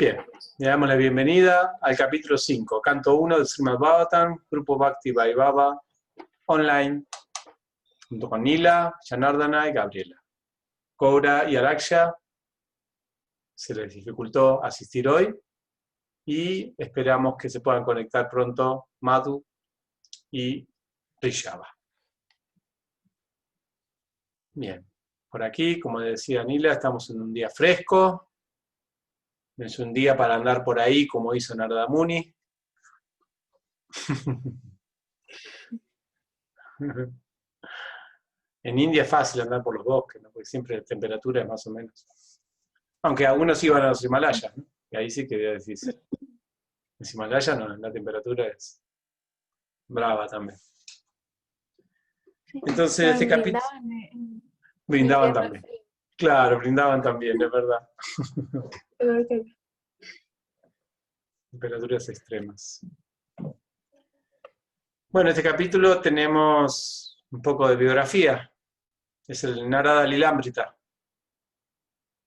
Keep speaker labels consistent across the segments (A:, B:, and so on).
A: Bien, le damos la bienvenida al capítulo 5, canto 1 del Srimad Bhagavatam, Grupo Bhakti Vaibhava, online, junto con Nila, Janardana y Gabriela. Koura y Araksha se les dificultó asistir hoy y esperamos que se puedan conectar pronto Madhu y Rishava. Bien, por aquí, como decía Nila, estamos en un día fresco. Es un día para andar por ahí como hizo Narada Muni. En India es fácil andar por los bosques, ¿no? Porque siempre la temperatura es más o menos. Aunque algunos iban a los Himalayas, ¿no? Y ahí sí que es difícil. En los Himalayas no, la temperatura es brava también. Entonces este capítulo... Brindaban también. Claro, brindaban también, es verdad. Temperaturas extremas. Bueno, en este capítulo tenemos un poco de biografía. Es el Narada Lilamrita.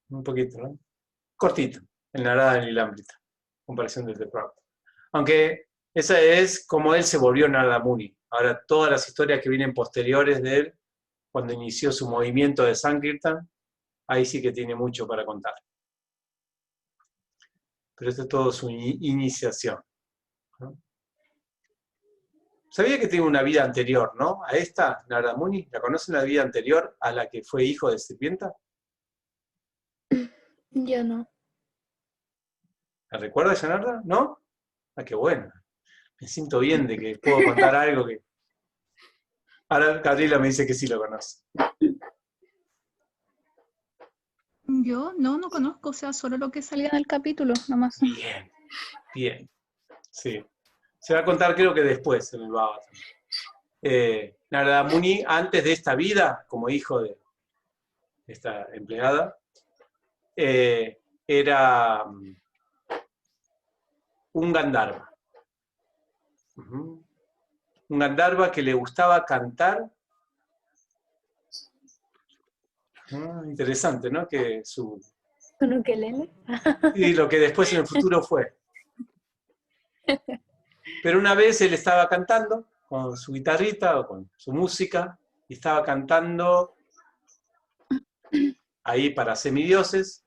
A: Un poquito, ¿no? Cortito, el Narada Lilamrita. Comparación del Prabhupada. Aunque esa es como él se volvió Narada Muni. Ahora, todas las historias que vienen posteriores de él, cuando inició su movimiento de Sankirtan, ahí sí que tiene mucho para contar. Pero esto es todo su iniciación, ¿no? Sabía que tiene una vida anterior, ¿no? A esta, Narada Muni, ¿la conocen la vida anterior a la que fue hijo de Sirvienta?
B: Yo no.
A: ¿La recuerda, Janarda? ¿No? Ah, qué bueno. Me siento bien de que puedo contar algo que... Ahora Gabriela me dice que sí lo conoce.
B: Yo no conozco, o sea, solo lo que salía en el capítulo, nomás.
A: Bien, bien. Sí. Se va a contar creo que después en el Bhagavatam. Narada Muni, antes de esta vida, como hijo de esta empleada, era un Gandharva. Un Gandharva que le gustaba cantar. Interesante, ¿no? Que su...
B: ¿Con ukelele?
A: Y lo que después en el futuro fue. Pero una vez él estaba cantando con su guitarrita o con su música, y estaba cantando ahí para semidioses,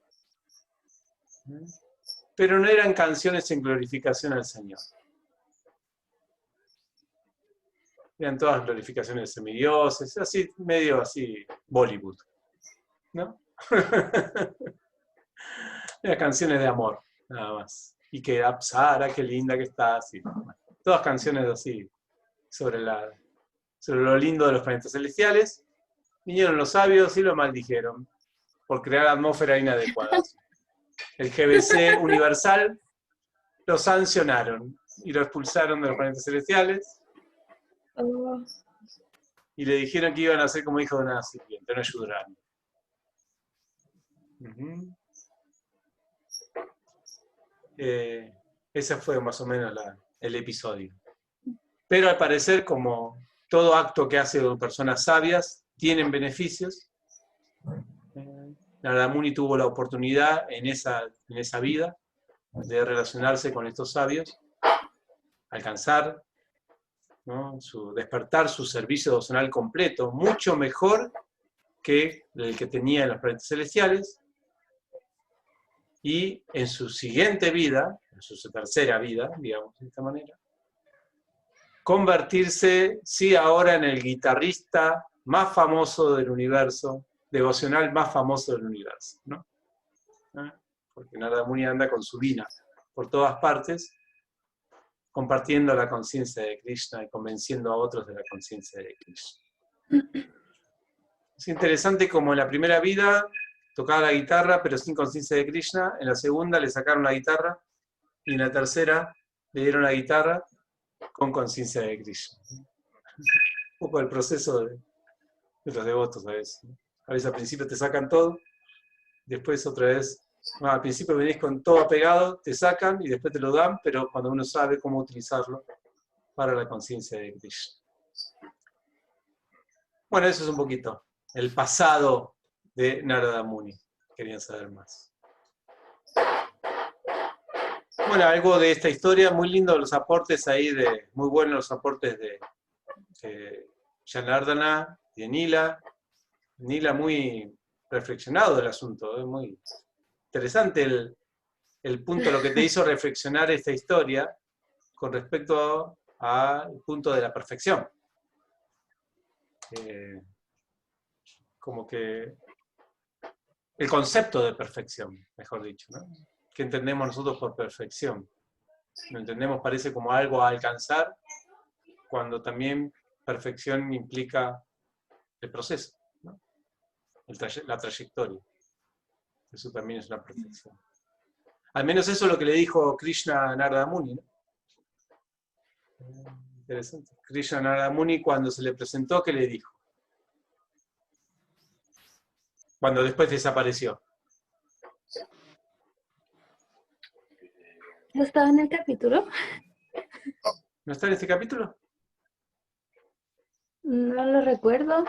A: pero no eran canciones en glorificación al Señor. Eran todas glorificaciones de semidioses, así, medio así, Bollywood, ¿no? Eran canciones de amor, nada más. Y que Apsara, qué linda que estás, y todas canciones así, sobre lo lindo de los planetas celestiales. Vinieron los sabios y lo maldijeron por crear atmósfera inadecuada. El GBC universal lo sancionaron y lo expulsaron de los planetas celestiales y le dijeron que iban a ser como hijos de una sirviente, no ayudaron. Ese fue más o menos el episodio. Pero al parecer, como todo acto que hacen personas sabias, tienen beneficios. Narada Muni tuvo la oportunidad en esa vida de relacionarse con estos sabios, alcanzar, ¿no? Despertar su servicio devocional completo, mucho mejor que el que tenía en los planetas celestiales, y en su siguiente vida, en su tercera vida, digamos de esta manera, convertirse, sí, ahora en el guitarrista más famoso del universo, devocional más famoso del universo, ¿no? Porque Narada Muni anda con su vina por todas partes, compartiendo la conciencia de Krishna y convenciendo a otros de la conciencia de Krishna. Es interesante como en la primera vida tocaba la guitarra pero sin conciencia de Krishna, en la segunda le sacaron la guitarra y en la tercera le dieron la guitarra con conciencia de Krishna. Un poco el proceso de los devotos a veces. A veces al principio te sacan todo, después otra vez, al principio venís con todo apegado, te sacan y después te lo dan, pero cuando uno sabe cómo utilizarlo para la conciencia de Krishna. Bueno, eso es un poquito el pasado de Narada Muni. Querían saber más. Bueno, algo de esta historia, muy lindo los aportes ahí, muy buenos los aportes de Janardana y de Nila. Nila muy reflexionado del asunto, muy interesante el punto, lo que te hizo reflexionar esta historia con respecto al punto de la perfección. Como que el concepto de perfección, mejor dicho, ¿no? ¿Qué entendemos nosotros por perfección? Lo entendemos, parece, como algo a alcanzar, cuando también perfección implica el proceso, ¿no? La trayectoria. Eso también es una perfección. Al menos eso es lo que le dijo Krishna a Narada Muni, ¿no? Interesante. Krishna a Narada Muni, cuando se le presentó, ¿qué le dijo? Cuando después desapareció.
C: ¿No estaba en el capítulo?
A: ¿No está en este capítulo?
C: No lo recuerdo.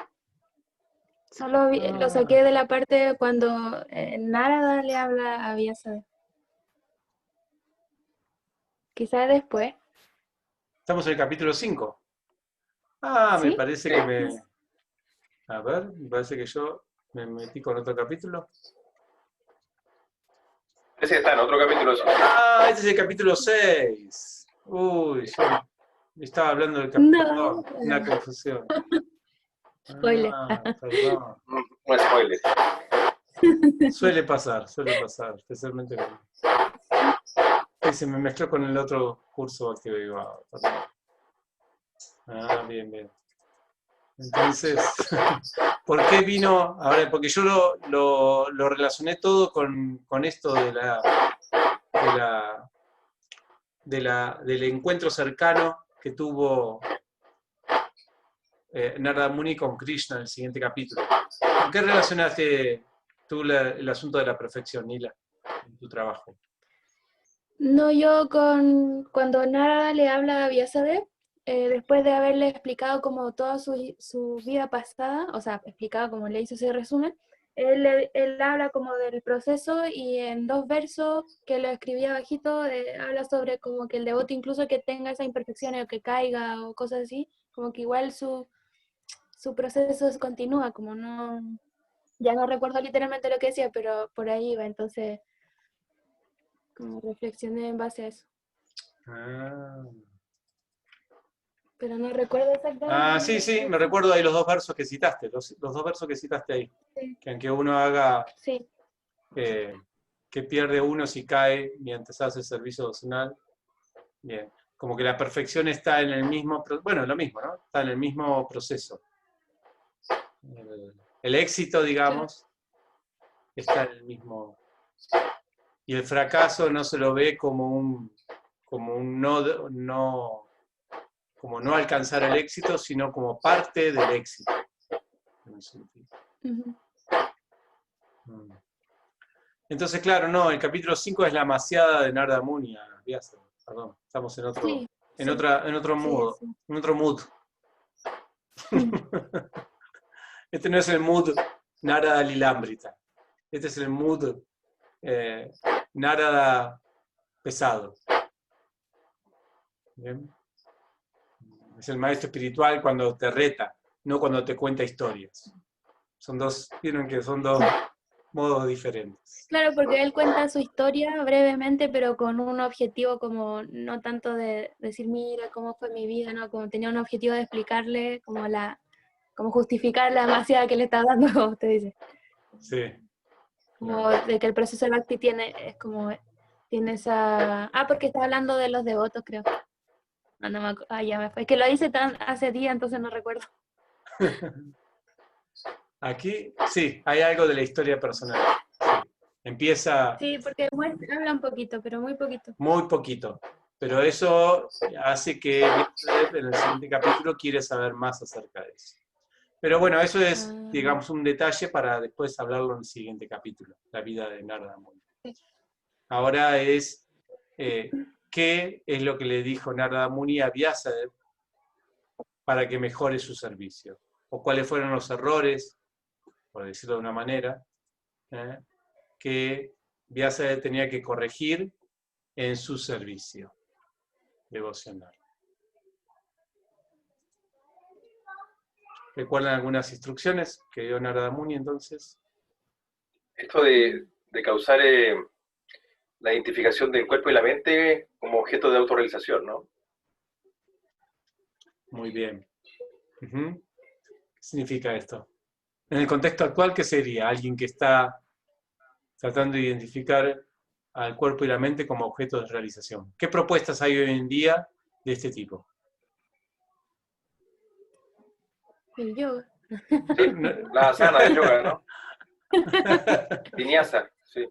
C: Solo lo saqué de la parte cuando Narada le habla a Vyasa. Quizás después.
A: Estamos en el capítulo 5. Ah,
C: ¿Sí?
A: me parece que me... A ver, me parece que yo me metí con otro capítulo.
D: Ese está en otro capítulo. Sí.
A: Ah, este es el capítulo 6. Uy, yo estaba hablando del capítulo 2.
C: No.
A: Una confusión.
C: Spoiler.
A: Ah, perdón.
D: Un spoiler.
A: Suele pasar, especialmente con... Sí, se me mezcló con el otro curso que iba. Ah, bien, bien. Entonces, ¿por qué vino? Ahora, porque yo lo relacioné todo con esto del encuentro cercano que tuvo Narada Muni con Krishna en el siguiente capítulo. ¿Por qué relacionaste tú el asunto de la perfección, Nila, en tu trabajo?
C: No, yo cuando Narada le habla a Vyasadeva, después de haberle explicado como toda su vida pasada, o sea, explicado como le hizo ese resumen, él habla como del proceso y en 2 versos que lo escribía bajito, habla sobre como que el devoto incluso que tenga esas imperfecciones o que caiga o cosas así, como que igual su proceso continúa, como no, ya no recuerdo literalmente lo que decía, pero por ahí va, entonces como reflexioné en base a eso.
A: Ah.
C: Pero no recuerdo exactamente.
A: Sí, me recuerdo ahí los 2 versos que citaste, los 2 versos que citaste ahí.
C: Sí.
A: Que aunque uno haga,
C: Sí.
A: que pierde uno si cae mientras hace servicio docenal, bien. Como que la perfección está en el mismo, bueno, lo mismo, ¿no? Está en el mismo proceso. El éxito, digamos, está en el mismo. Y el fracaso no se lo ve como un como no alcanzar el éxito, sino como parte del éxito. En un sentido.
C: Uh-huh.
A: Entonces, claro, no, el capítulo 5 es la maciada de Narada Muni a Vyasa. Perdón, estamos en otro,
C: Sí,
A: en otro mood.
C: Sí.
A: En otro mood. Este no es el mood Narada Lilambrita. Este es el mood Narada pesado. ¿Bien? Es el maestro espiritual cuando te reta, no cuando te cuenta historias. Vieron que son dos modos diferentes.
C: Claro, porque él cuenta su historia brevemente, pero con un objetivo como no tanto de decir, mira cómo fue mi vida, ¿no? Como tenía un objetivo de explicarle como justificar la demasiada que le está dando, como usted dice.
A: Sí.
C: Como
A: Claro.
C: de que el proceso de Bhakti tiene esa... porque está hablando de los devotos, creo. No me acuerdo. Ya me fue. Es que lo hice hace días, entonces no recuerdo.
A: Aquí, sí, hay algo de la historia personal. Sí. Empieza
C: Sí, porque habla un poquito, pero muy poquito.
A: muy poquito. Pero eso hace que en el siguiente capítulo quiere saber más acerca de eso. Pero bueno, eso es, digamos, un detalle para después hablarlo en el siguiente capítulo, la vida de Narada Muni.
C: Sí.
A: Ahora es, ¿qué es lo que le dijo Narada Muni a Vyasadeva para que mejore su servicio? ¿O cuáles fueron los errores, por decirlo de una manera, que Vyasadeva tenía que corregir en su servicio devocional. ¿Recuerdan algunas instrucciones que dio Narada Muni entonces?
D: Esto de causar la identificación del cuerpo y la mente como objeto de autorrealización, ¿no?
A: Muy bien. ¿Qué significa esto? En el contexto actual, ¿qué sería? Alguien que está tratando de identificar al cuerpo y la mente como objetos de realización. ¿Qué propuestas hay hoy en día de este tipo?
C: El yoga.
D: Sí, la asana de yoga, ¿no? Vinyasa, sí.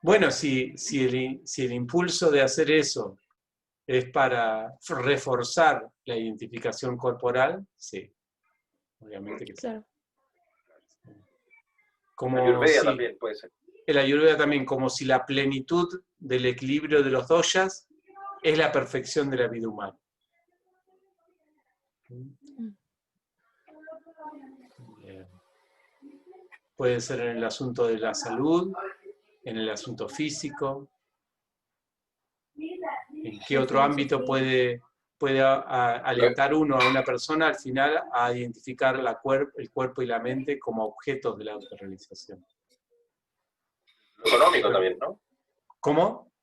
A: Bueno, si el impulso de hacer eso es para reforzar la identificación corporal, sí, obviamente que sí.
C: Claro.
A: Como
D: Ayurveda
A: si,
D: también puede ser.
A: el Ayurveda también, como si la plenitud del equilibrio de los doshas es la perfección de la vida humana. Bien. Puede ser en el asunto de la salud, en el asunto físico. ¿En qué otro ámbito puede alentar uno a una persona al final a identificar el cuerpo y la mente como objetos de la autorrealización?
D: Lo económico también, ¿no?
A: ¿Cómo?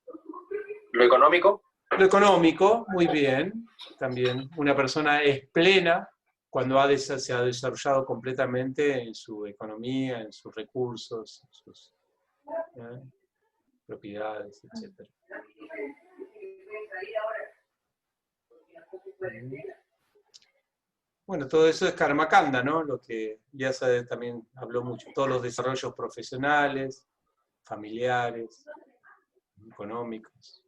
D: Lo económico.
A: Lo económico, muy bien, también. Una persona es plena cuando se ha desarrollado completamente en su economía, en sus recursos, en sus propiedades, etc. Bueno, todo eso es Karma Kanda, ¿no? Lo que Vyasa también habló mucho. Todos los desarrollos profesionales, familiares, económicos.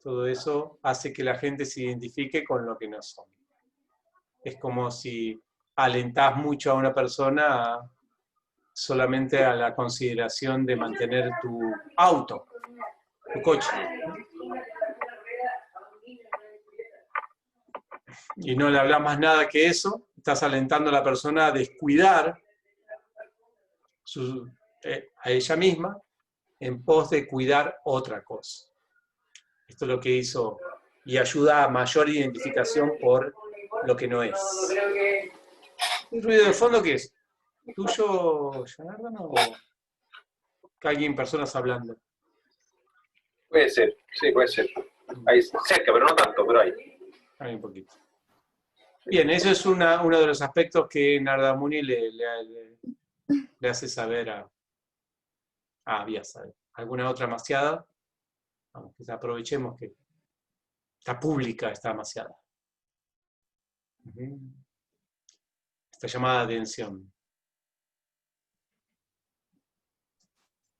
A: Todo eso hace que la gente se identifique con lo que no son. Es como si alentás mucho a una persona solamente a la consideración de mantener tu auto, tu coche. Y no le hablas más nada que eso, estás alentando a la persona a descuidar a ella misma en pos de cuidar otra cosa. Esto es lo que hizo y ayuda a mayor identificación por lo que no es. ¿El ruido de fondo qué es? ¿Tuyo, Janardhan, o que alguien, personas hablando?
D: Puede ser, sí, puede ser. Ahí cerca, pero no tanto, pero ahí.
A: Hay un poquito. Bien, eso es uno de los aspectos que Narada Muni le hace saber a Vyasa. ¿Alguna otra demasiada? Vamos, que aprovechemos que está pública esta demasiada. Esta llamada de atención.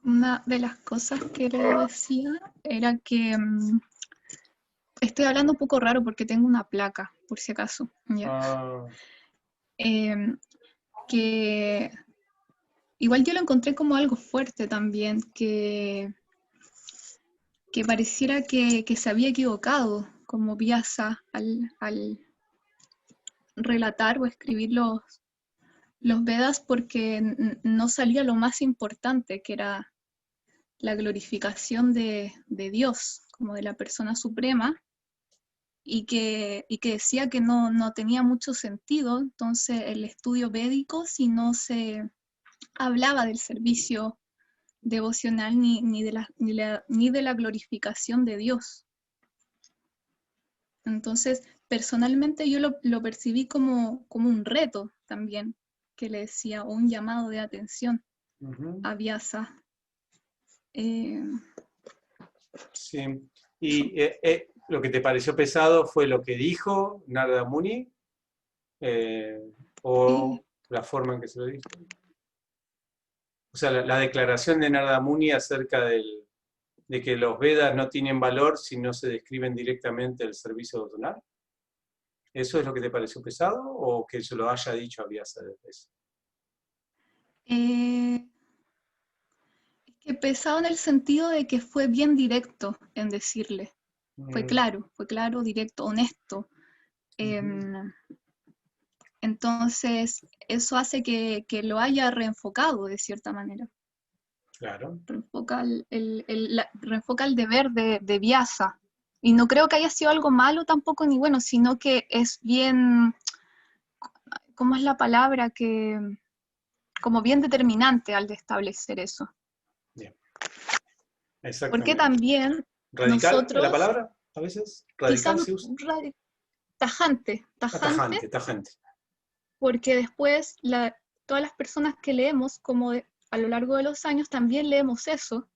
B: Una de las cosas que le decía era que estoy hablando un poco raro porque tengo una placa, por si acaso. ¿Ya? Que igual yo lo encontré como algo fuerte también, que pareciera que se había equivocado como Vyasa al relatar o escribir los Vedas, porque no salía lo más importante, que era la glorificación de Dios, como de la persona suprema, y que decía que no tenía mucho sentido entonces el estudio védico si no se hablaba del servicio devocional ni de la glorificación de Dios. Entonces, personalmente yo lo percibí como un reto también, que le decía, o un llamado de atención a Vyasa.
A: Sí. ¿Y lo que te pareció pesado fue lo que dijo Narada Muni? ¿O la forma en que se lo dijo? O sea, la declaración de Narada Muni acerca de que los Vedas no tienen valor si no se describen directamente el servicio devocional. ¿Eso es lo que te pareció pesado o que se lo haya dicho a Vyasa después?
B: Que pesado en el sentido de que fue bien directo en decirle. Fue claro, directo, honesto. Entonces, eso hace que lo haya reenfocado de cierta manera.
A: Claro.
B: Reenfoca el deber de Vyasa. Y no creo que haya sido algo malo tampoco ni bueno, sino que es bien, ¿cómo es la palabra? Como bien determinante al de establecer eso.
A: Bien.
B: Porque
A: Exactamente.
B: también
A: ¿Radical
B: nosotros,
A: es la palabra? A veces. ¿Radical
B: quizás
A: se usa?
B: tajante,
A: Tajante.
B: porque después todas las personas que leemos, a lo largo de los años, también leemos eso.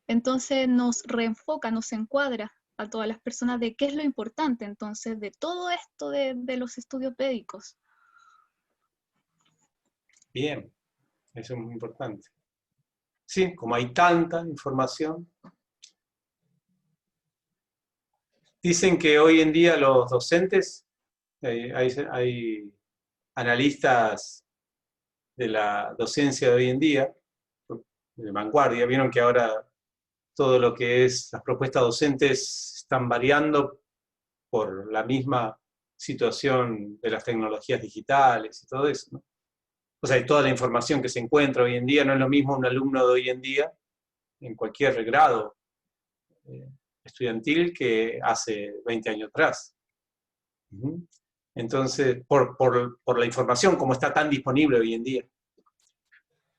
B: Entonces nos reenfoca, nos encuadra a todas las personas de qué es lo importante, entonces, de todo esto de los estudios védicos.
A: Bien, eso es muy importante. Sí, como hay tanta información. Dicen que hoy en día los docentes, hay analistas de la docencia de hoy en día, de vanguardia, vieron que ahora todo lo que es las propuestas docentes están variando por la misma situación de las tecnologías digitales y todo eso, ¿no? O sea, y toda la información que se encuentra hoy en día, no es lo mismo un alumno de hoy en día, en cualquier grado estudiantil, que hace 20 años atrás. Entonces, por la información, como está tan disponible hoy en día.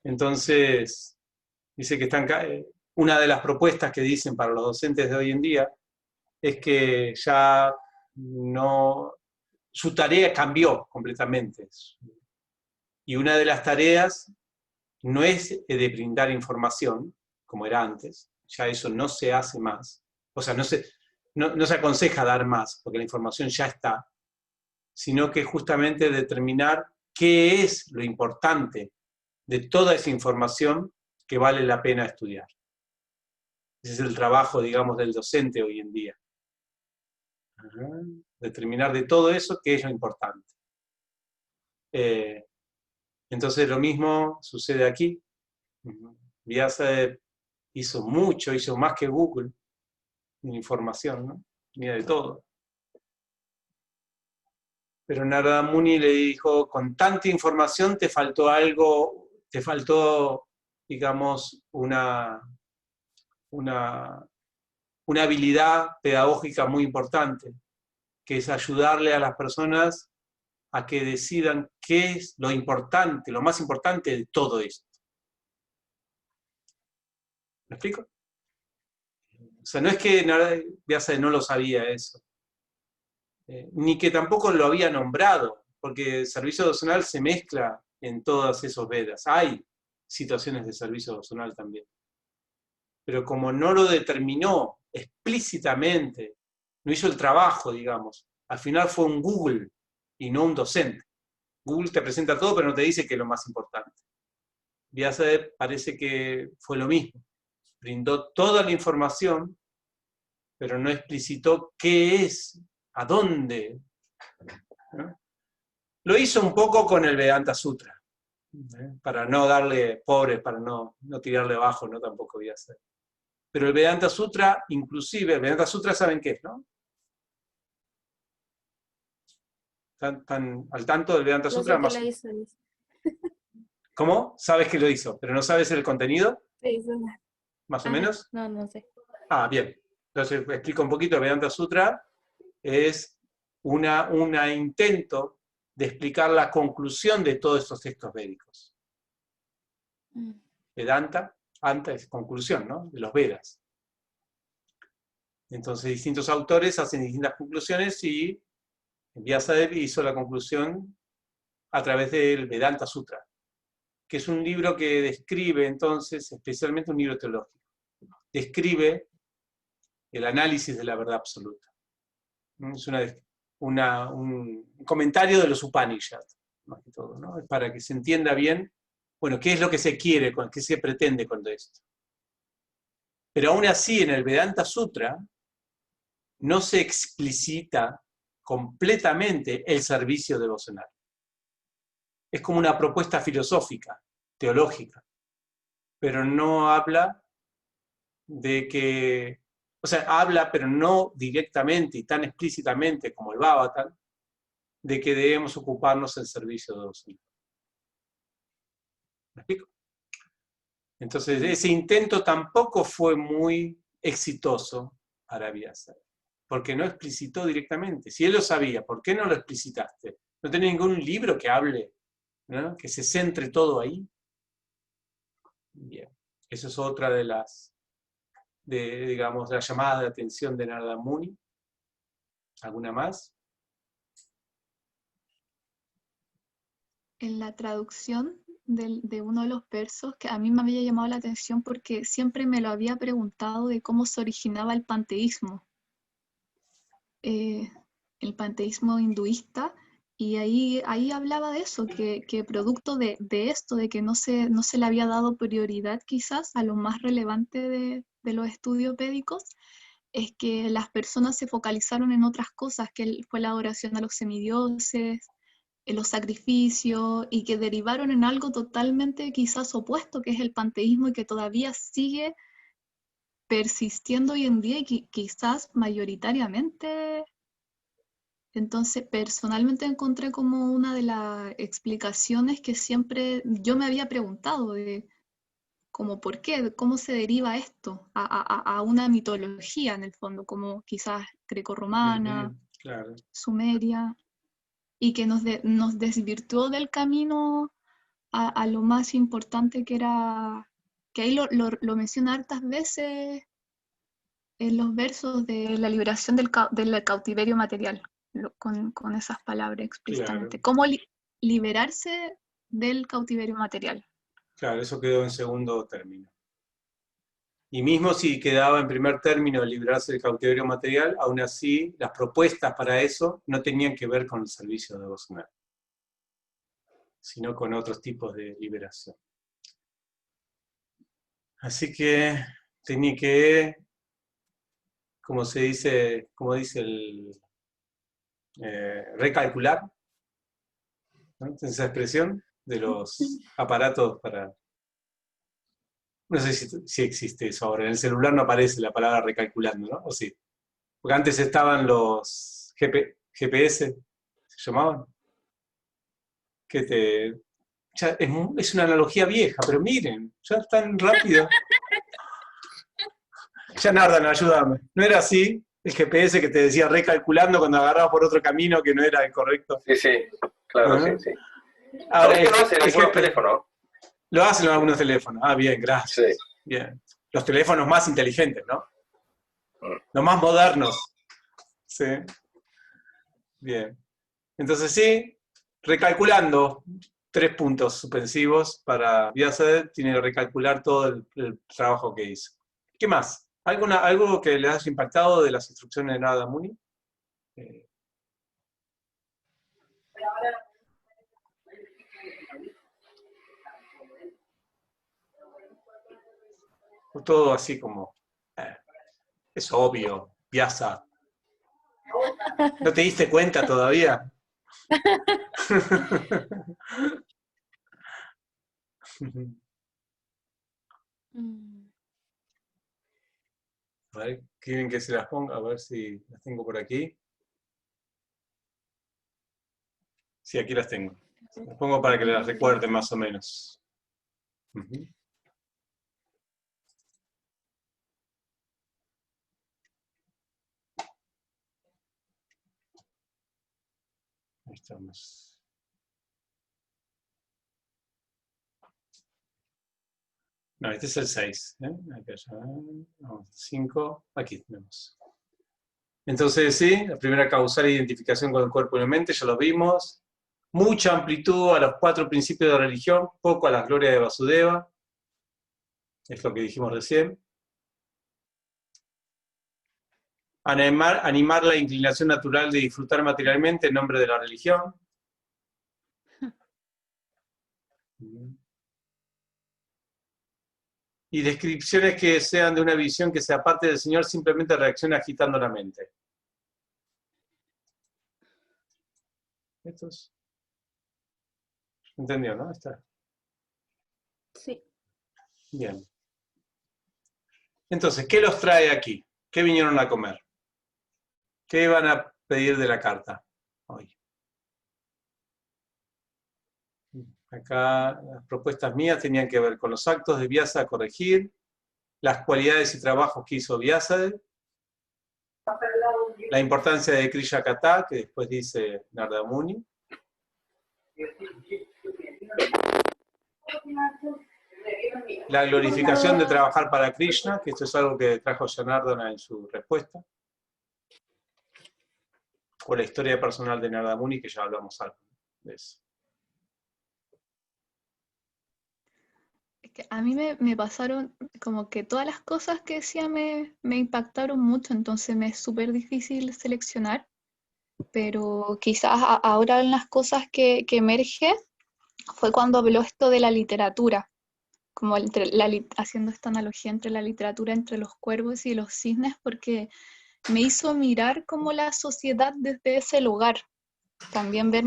A: Entonces, dice que una de las propuestas que dicen para los docentes de hoy en día es que ya no, su tarea cambió completamente. Y una de las tareas no es de brindar información, como era antes, ya eso no se hace más. O sea, no se aconseja dar más, porque la información ya está, sino que justamente determinar qué es lo importante de toda esa información que vale la pena estudiar. Ese es el trabajo, digamos, del docente hoy en día. Determinar de todo eso qué es lo importante. Entonces lo mismo sucede aquí. Vyasa hizo más que Google en información, ¿no? Tenía de todo. Pero Narada Muni le dijo, con tanta información te faltó algo, te faltó, digamos, una habilidad pedagógica muy importante, que es ayudarle a las personas a que decidan qué es lo importante, lo más importante de todo esto. ¿Me explico? O sea, no es que Vyasa no lo sabía eso, ni que tampoco lo había nombrado, porque el servicio devocional se mezcla en todos esos Vedas. Hay situaciones de servicio devocional también. Pero como no lo determinó explícitamente, no hizo el trabajo, digamos, al final fue un Google y no un docente. Google te presenta todo, pero no te dice qué es lo más importante. Vyasa parece que fue lo mismo. Brindó toda la información, pero no explicitó qué es, a dónde, ¿no? Lo hizo un poco con el Vedanta Sutra, para no darle, pobre, para no tirarle abajo, no tampoco Vyasa. Pero el Vedanta Sutra, inclusive, el Vedanta Sutra saben qué es, ¿no? ¿Están al tanto del Vedanta
C: Yo
A: Sutra?
C: sé que la hizo.
A: ¿Cómo? Sabes que lo hizo, pero no sabes el contenido,
C: Sí,
A: más o
C: ajá,
A: menos.
C: no sé.
A: Ah, bien. Entonces explico un poquito. El Vedanta Sutra es un intento de explicar la conclusión de todos estos textos védicos. Vedanta, anta es conclusión, ¿no? De los Vedas. Entonces distintos autores hacen distintas conclusiones y Vyasadeva hizo la conclusión a través del Vedanta Sutra, que es un libro que describe entonces, especialmente un libro teológico, describe el análisis de la verdad absoluta. Es un comentario de los Upanishads, más que todo, ¿no? Para que se entienda bien, bueno, qué es lo que se quiere, qué se pretende con esto. Pero aún así, en el Vedanta Sutra, no se explicita completamente el servicio devocional. Es como una propuesta filosófica, teológica, pero no habla de que, o sea, habla, pero no directamente y tan explícitamente como el Bhagavatam, de que debemos ocuparnos del servicio devocional. ¿Me explico? Entonces ese intento tampoco fue muy exitoso para Vyasa, porque no explicitó directamente. Si él lo sabía, ¿por qué no lo explicitaste? ¿No tenía ningún libro que hable, ¿no? Que se centre todo ahí? Bien, eso es otra de las, digamos, la llamada de atención de Narada Muni. ¿Alguna más?
B: En la traducción de uno de los versos que a mí me había llamado la atención porque siempre me lo había preguntado de cómo se originaba el panteísmo. El panteísmo hinduista, y ahí hablaba de eso, que producto de esto, de que no se le había dado prioridad quizás a lo más relevante de los estudios védicos, es que las personas se focalizaron en otras cosas, que fue la adoración a los semidioses, en los sacrificios, y que derivaron en algo totalmente quizás opuesto, que es el panteísmo, y que todavía sigue persistiendo hoy en día y quizás mayoritariamente. Entonces, personalmente encontré como una de las explicaciones que siempre yo me había preguntado, de como por qué, cómo se deriva esto a una mitología en el fondo, como quizás grecorromana,
A: Claro.
B: sumeria, y que nos desvirtuó del camino a lo más importante que era, que ahí lo menciona hartas veces en los versos de la liberación del cautiverio material, con esas palabras explícitamente.
A: Claro.
B: ¿Cómo liberarse del cautiverio material?
A: Claro, eso quedó en segundo término. Y mismo si quedaba en primer término librarse del cautiverio material, aún así las propuestas para eso no tenían que ver con el servicio devocional, sino con otros tipos de liberación. Así que tenía que, como dice el recalcular, ¿no? Esa expresión de los aparatos para... No sé si existe eso ahora. En el celular no aparece la palabra recalculando, ¿no? ¿O sí? Porque antes estaban los GPS, ¿se llamaban? Que ya es una analogía vieja, pero miren, ya es tan rápido. Ya Nardan, ayúdame. ¿No era así el GPS que te decía recalculando cuando agarrabas por otro camino que no era el correcto?
D: Sí, sí, claro,
A: ¿Ah?
D: sí.
A: Ahora,
D: ¿Lo hacen en algunos teléfonos?
A: Lo hacen en algunos teléfonos. Ah, bien, gracias.
D: Sí.
A: Bien. Los teléfonos más inteligentes, ¿no? Los más modernos. Sí. Bien. Entonces sí, recalculando 3 puntos suspensivos para Vyasa, tiene que recalcular todo el trabajo que hizo. ¿Qué más? ¿Algo que les haya impactado de las instrucciones de Narada Muni? Todo así como, es obvio, Vyasa. ¿No te diste cuenta todavía? A ver, ¿quieren que se las ponga? A ver si las tengo por aquí. Sí, aquí las tengo. Las pongo para que las recuerden más o menos. Ahí estamos. No, este es el 6. Acá ya. Vamos, 5. Aquí tenemos. Entonces, sí, la primera causal identificación con el cuerpo y la mente, ya lo vimos. Mucha amplitud a los 4 principios de religión, poco a las glorias de Vasudeva. Es lo que dijimos recién. Animar la inclinación natural de disfrutar materialmente en nombre de la religión. Y descripciones que sean de una visión que sea parte del Señor, simplemente reacciona agitando la mente. ¿Estos? ¿Entendió, no? Está.
C: Sí.
A: Bien. Entonces, ¿qué los trae aquí? ¿Qué vinieron a comer? ¿Qué van a pedir de la carta hoy? Acá las propuestas mías tenían que ver con los actos de Vyasa a corregir, las cualidades y trabajos que hizo Vyasa, la importancia de Kriya Katha, que después dice Narada Muni, la glorificación de trabajar para Krishna, que esto es algo que trajo Janardana en su respuesta, o la historia personal de Narada Muni, que ya hablamos algo de eso.
B: Es que a mí me pasaron como que todas las cosas que decía me impactaron mucho, entonces me es súper difícil seleccionar, pero quizás ahora en las cosas que emerge fue cuando habló esto de la literatura, como haciendo esta analogía entre la literatura, entre los cuervos y los cisnes, porque me hizo mirar como la sociedad desde ese lugar, también ver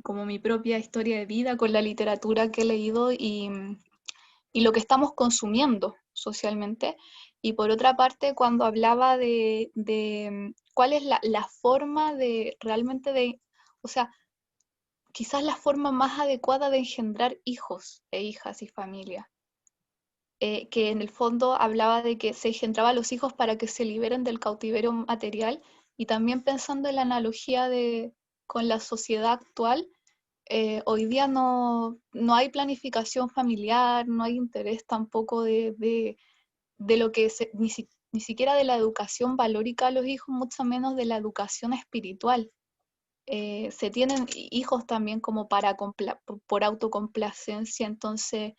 B: como mi propia historia de vida con la literatura que he leído y lo que estamos consumiendo socialmente. Y por otra parte, cuando hablaba de cuál es la forma de realmente o sea, quizás la forma más adecuada de engendrar hijos e hijas y familia. Que en el fondo hablaba de que se engendraba a los hijos para que se liberen del cautiverio material, y también pensando en la analogía con la sociedad actual, hoy día no hay planificación familiar, no hay interés tampoco de lo que ni siquiera de la educación valórica a los hijos, mucho menos de la educación espiritual. Se tienen hijos también como por autocomplacencia, entonces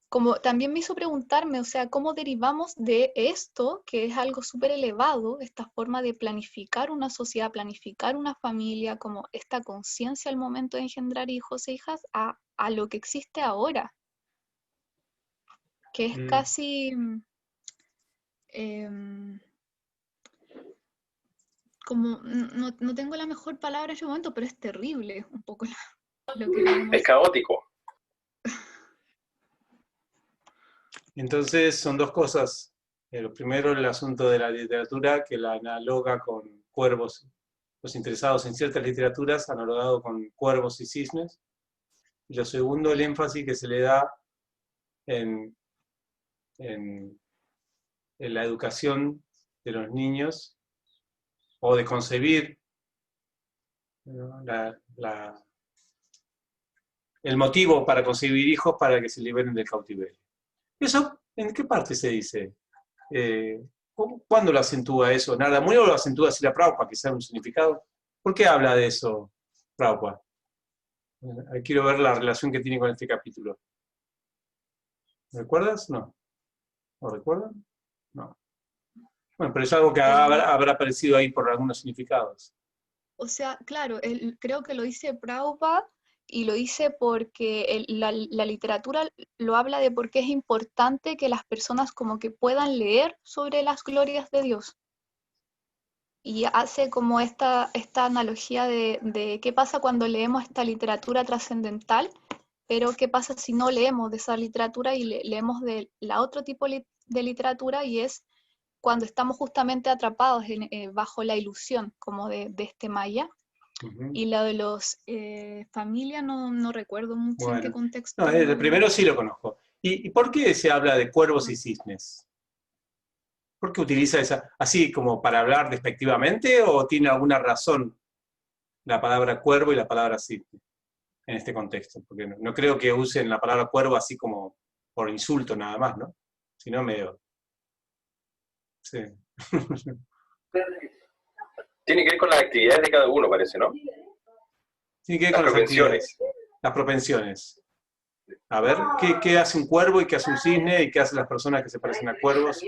B: como también me hizo preguntarme, o sea, ¿cómo derivamos de esto, que es algo súper elevado, esta forma de planificar una sociedad, planificar una familia, como esta conciencia al momento de engendrar hijos e hijas, a lo que existe ahora? Que es casi como, no tengo la mejor palabra en este momento, pero es terrible un poco lo que vemos.
D: Es caótico.
A: Entonces son dos cosas. Lo primero, el asunto de la literatura, que la analoga con cuervos. Los interesados en ciertas literaturas han analogado con cuervos y cisnes. Y lo segundo, el énfasis que se le da en la educación de los niños, o de concebir, ¿no?, el motivo para concebir hijos para que se liberen del cautiverio. ¿Eso en qué parte se dice? ¿Cuándo lo acentúa eso? ¿Narada Muni o lo acentúa así la Prabhupada, que sea un significado? ¿Por qué habla de eso Prabhupada? Quiero ver la relación que tiene con este capítulo. ¿Recuerdas? No. ¿Lo recuerdan? No. Bueno, pero es algo que habrá aparecido ahí por algunos significados.
B: O sea, claro, creo que lo dice Prabhupada, y lo dice porque la literatura lo habla de por qué es importante que las personas como que puedan leer sobre las glorias de Dios. Y hace como esta analogía de qué pasa cuando leemos esta literatura trascendental, pero qué pasa si no leemos de esa literatura y leemos de la otro tipo de literatura, y es cuando estamos justamente atrapados bajo la ilusión como de este maya. Y la de los familia no recuerdo mucho en qué contexto.
A: No, el primero sí lo conozco. ¿Y por qué se habla de cuervos y cisnes? ¿Por qué utiliza esa, así como para hablar despectivamente, o tiene alguna razón la palabra cuervo y la palabra cisne en este contexto? Porque no creo que usen la palabra cuervo así como por insulto nada más, ¿no? Sino medio... Sí.
D: Tiene que ver con las actividades de cada uno, parece, ¿no?
A: Tiene que ver con las actividades, las propensiones. A ver, ¿qué hace un cuervo y qué hace un cisne y qué hacen las personas que se parecen a cuervos?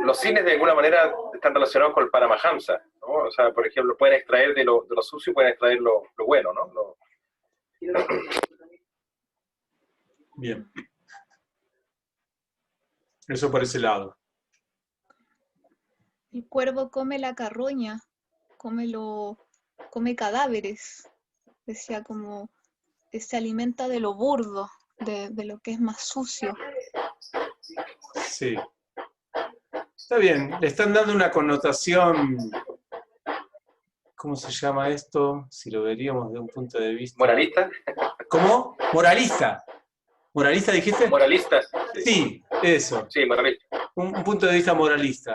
D: Los cisnes de alguna manera están relacionados con el Paramahamsa, ¿no? O sea, por ejemplo, pueden extraer de lo sucio y pueden extraer lo bueno, ¿no?
A: Bien. Eso por ese lado.
B: El cuervo come la carroña, come cadáveres, decía, como se alimenta de lo burdo, de lo que es más sucio.
A: Sí. Está bien, le están dando una connotación ¿cómo se llama esto? Si lo veríamos desde un punto de vista...
D: ¿Moralista?
A: ¿Cómo? Moralista. ¿Moralista dijiste?
D: Moralista.
A: Sí, eso.
D: Sí, moralista.
A: Un punto de vista moralista.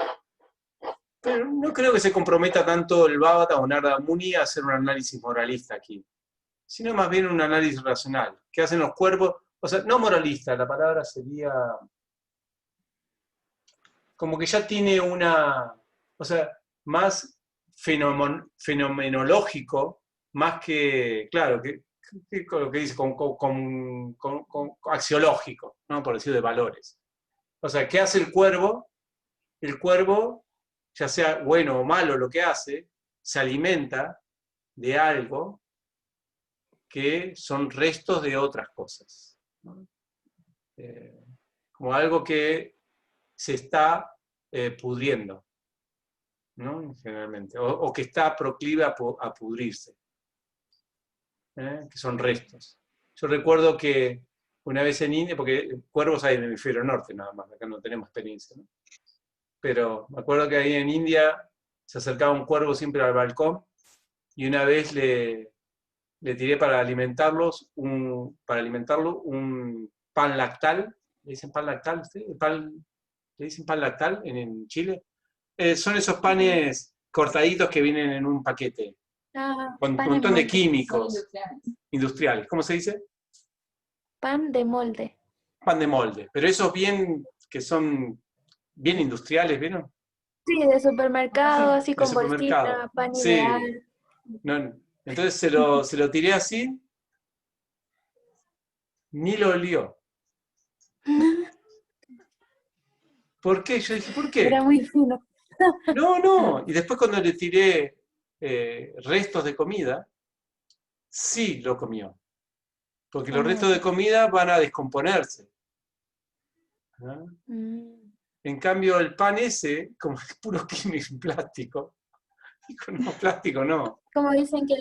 A: Pero no creo que se comprometa tanto el Bhavata o Narada Muni a hacer un análisis moralista aquí, sino más bien un análisis racional. ¿Qué hacen los cuerpos? O sea, no moralista, la palabra sería... como que ya tiene una... o sea, más fenomenológico, más que, claro, que lo que dice, con axiológico, ¿no? Por decir de valores. O sea, ¿qué hace el cuervo? El cuervo, ya sea bueno o malo lo que hace, se alimenta de algo que son restos de otras cosas, ¿no? Como algo que se está pudriendo, ¿no? Generalmente, o que está proclive a pudrirse, que son restos. Yo recuerdo que una vez en India, porque cuervos hay en el hemisferio norte nada más, acá no tenemos experiencia, ¿no? Pero me acuerdo que ahí en India se acercaba un cuervo siempre al balcón y una vez le tiré para alimentarlo un pan lactal. ¿Le dicen pan lactal usted? ¿Le dicen pan lactal en Chile? Son esos panes cortaditos que vienen en un paquete, con un
C: Pan en
A: montón de
C: molde.
A: químicos industriales. ¿Cómo se dice?
C: Pan de molde.
A: Pan de molde. Pero esos que son bien industriales, ¿vieron?
C: Sí, de supermercado, así
A: De
C: con
A: supermercado.
C: bolsita, pan
A: Sí.
C: ideal.
A: No, entonces se lo tiré así, ni lo olió. ¿Por qué? Yo dije, ¿por qué?
C: Era muy fino.
A: No. Y después cuando le tiré restos de comida, sí lo comió. Porque los restos de comida van a descomponerse, ¿no? En cambio, el pan ese, como es puro químico plástico, dijo, no, plástico no.
C: Como dicen que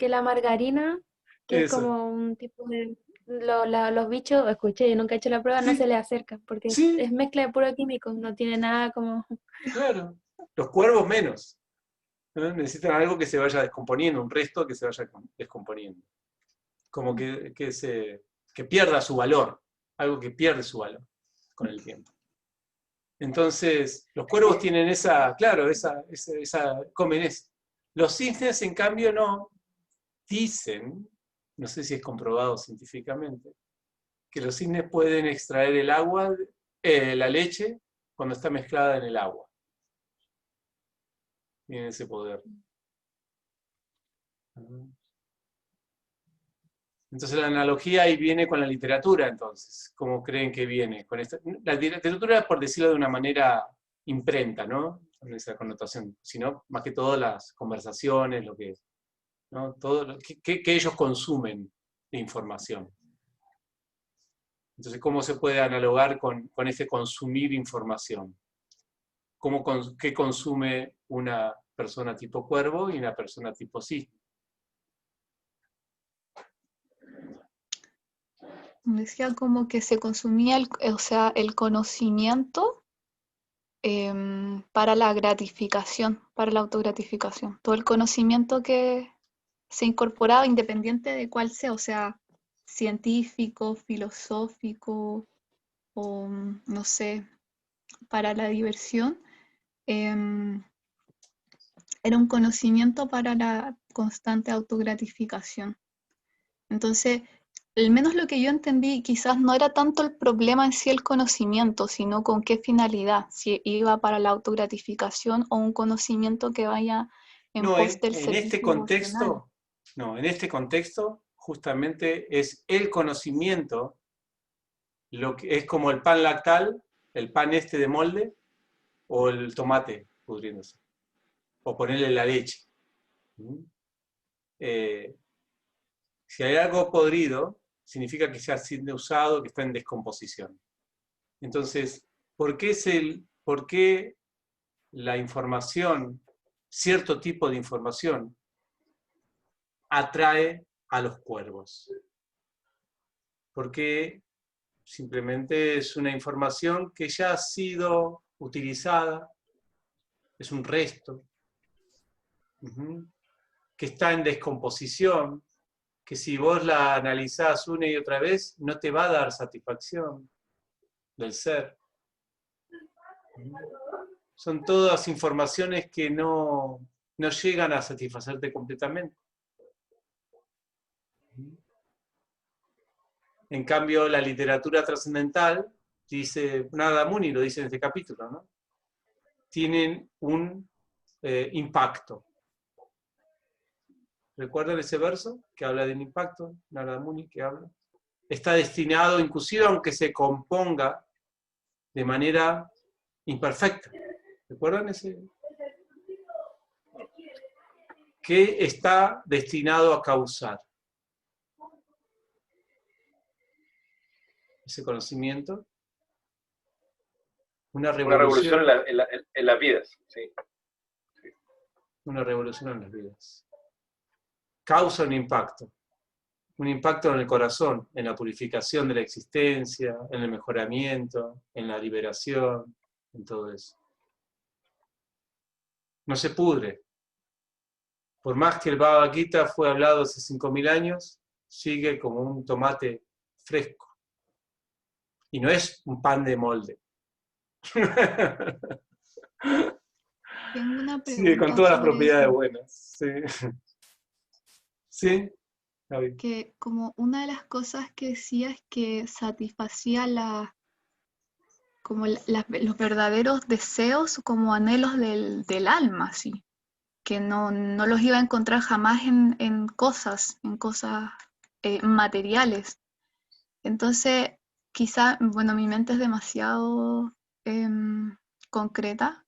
C: la margarina, que es
A: Eso.
C: como un tipo de... los bichos, escuché, yo nunca he hecho la prueba, no
A: Sí.
C: se le acerca, porque
A: Sí.
C: es mezcla de puro químico, no tiene nada como...
A: Claro. Los cuervos menos, ¿no? Necesitan algo que se vaya descomponiendo, un resto que se vaya descomponiendo. Como que pierda su valor, algo que pierde su valor con el tiempo. Entonces, los cuervos tienen comen eso. Los cisnes, en cambio, no. Dicen, no sé si es comprobado científicamente, que los cisnes pueden extraer el agua, la leche, cuando está mezclada en el agua. Tienen ese poder. Entonces la analogía ahí viene con la literatura, entonces. ¿Cómo creen que viene? La literatura, por decirlo de una manera, imprenta, ¿no? Con esa connotación, sino más que todo las conversaciones, ¿no? Todo lo que ellos consumen de información. Entonces, ¿cómo se puede analogar con ese consumir información? ¿Qué consume una persona tipo cuervo y una persona tipo cisne?
B: Decía como que se consumía el conocimiento para la gratificación, para la autogratificación. Todo el conocimiento que se incorporaba independiente de cuál sea, o sea, científico, filosófico o no sé, para la diversión, era un conocimiento para la constante autogratificación. Entonces, al menos lo que yo entendí, quizás no era tanto el problema en sí el conocimiento, sino con qué finalidad, si iba para la autogratificación o un conocimiento que vaya en pos del servicio devocional.
A: En este contexto, justamente es el conocimiento, lo que es como el pan lactal, el pan de molde, o el tomate pudriéndose, o ponerle la leche. Si hay algo podrido, significa que se ha sido usado, que está en descomposición. Entonces, ¿por qué la información, cierto tipo de información, atrae a los cuervos? Porque simplemente es una información que ya ha sido utilizada, es un resto, que está en descomposición, que si vos la analizás una y otra vez, no te va a dar satisfacción del ser. Son todas informaciones que no llegan a satisfacerte completamente. En cambio, la literatura trascendental, dice Narada Muni, lo dice en este capítulo, ¿no? Tienen un impacto. ¿Recuerdan ese verso que habla del impacto? Narada Muni que habla. Está destinado, inclusive aunque se componga de manera imperfecta. ¿Recuerdan ese? ¿Qué está destinado a causar? Ese conocimiento. Una revolución
D: en las vidas. Sí.
A: Una revolución en las vidas. Causa un impacto en el corazón, en la purificación de la existencia, en el mejoramiento, en la liberación, en todo eso. No se pudre. Por más que el Bhagavad Gita fue hablado hace 5.000 años, sigue como un tomate fresco. Y no es un pan de molde.
B: Tengo una
A: Sigue
B: pregunta
A: con todas las
B: sobre
A: propiedades
B: eso,
A: buenas. Sí. ¿Sí? Javi.
B: que como una de las cosas que decía es que satisfacía como los verdaderos deseos, como anhelos del alma, sí, que no los iba a encontrar jamás en cosas materiales. Entonces, quizá, bueno, mi mente es demasiado concreta,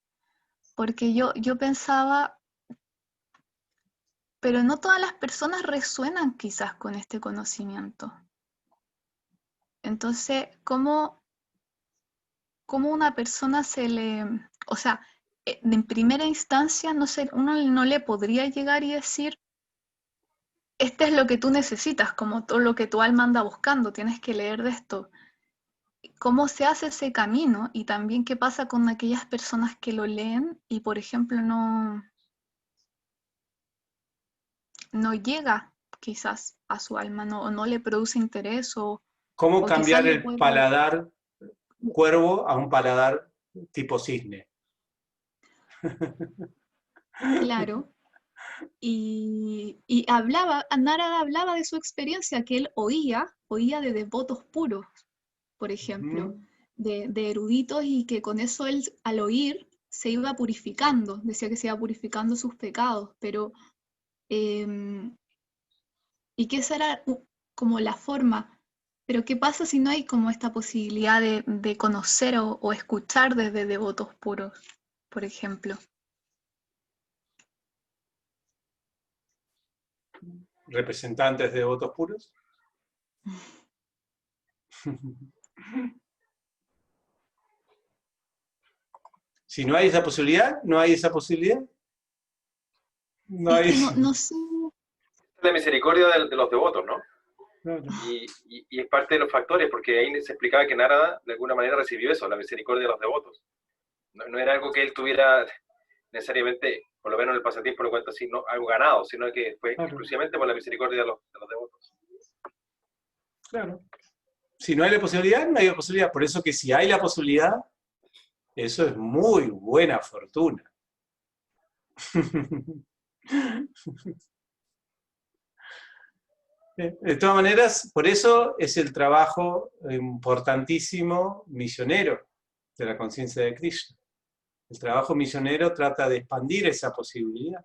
B: porque yo pensaba, pero no todas las personas resuenan quizás con este conocimiento. Entonces, ¿cómo una persona o sea, en primera instancia, no sé, uno no le podría llegar y decir, este es lo que tú necesitas, como todo lo que tu alma anda buscando, tienes que leer de esto. ¿Cómo se hace ese camino? Y también qué pasa con aquellas personas que lo leen y, por ejemplo, no llega quizás a su alma, no le produce interés
A: ¿Cómo
B: o quizás
A: cambiar
B: le
A: el
B: puede...
A: paladar cuervo a un paladar tipo cisne?
B: Claro. Y Narada hablaba de su experiencia, que él oía de devotos puros, por ejemplo, de eruditos, y que con eso él, al oír, se iba purificando, decía que se iba purificando sus pecados, pero, y que esa era como la forma, pero ¿qué pasa si no hay como esta posibilidad de conocer o escuchar desde devotos puros, por ejemplo?
A: ¿Representantes de votos puros? Si no hay esa posibilidad, no hay esa posibilidad. No
B: Es
A: hay...
B: que no sé.
D: La misericordia de los devotos, ¿no?
A: Claro.
D: Y es parte de los factores, porque ahí se explicaba que Narada de alguna manera recibió eso, la misericordia de los devotos. No era algo que él tuviera necesariamente, por lo menos en el pasatiempo lo cuento así, no algo ganado, sino que fue exclusivamente por la misericordia de los devotos.
A: Claro. Si no hay la posibilidad, no hay la posibilidad. Por eso que si hay la posibilidad, eso es muy buena fortuna. De todas maneras, por eso es el trabajo importantísimo misionero de la conciencia de Krishna. El trabajo misionero trata de expandir esa posibilidad.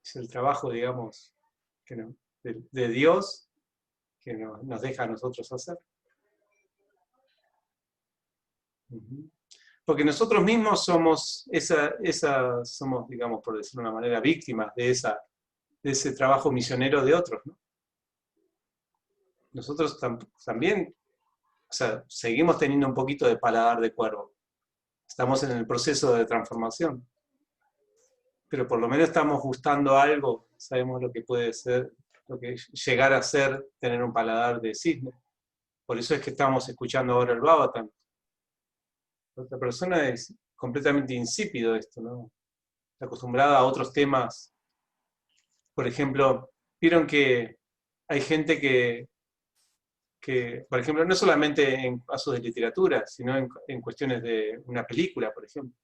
A: Es el trabajo, digamos, de Dios que nos deja a nosotros hacer. Porque nosotros mismos somos, somos, digamos, por decirlo de una manera, víctimas de ese trabajo misionero de otros, ¿no? Nosotros también, o sea, seguimos teniendo un poquito de paladar de cuervo. Estamos en el proceso de transformación. Pero por lo menos estamos gustando algo, sabemos lo que puede ser, lo que llegar a ser tener un paladar de cisne. Por eso es que estamos escuchando ahora el Bhagavatam. La otra persona completamente insípido esto, ¿no? Está acostumbrada a otros temas. Por ejemplo, vieron que hay gente que, por ejemplo, no solamente en casos de literatura, sino en cuestiones de una película, por ejemplo.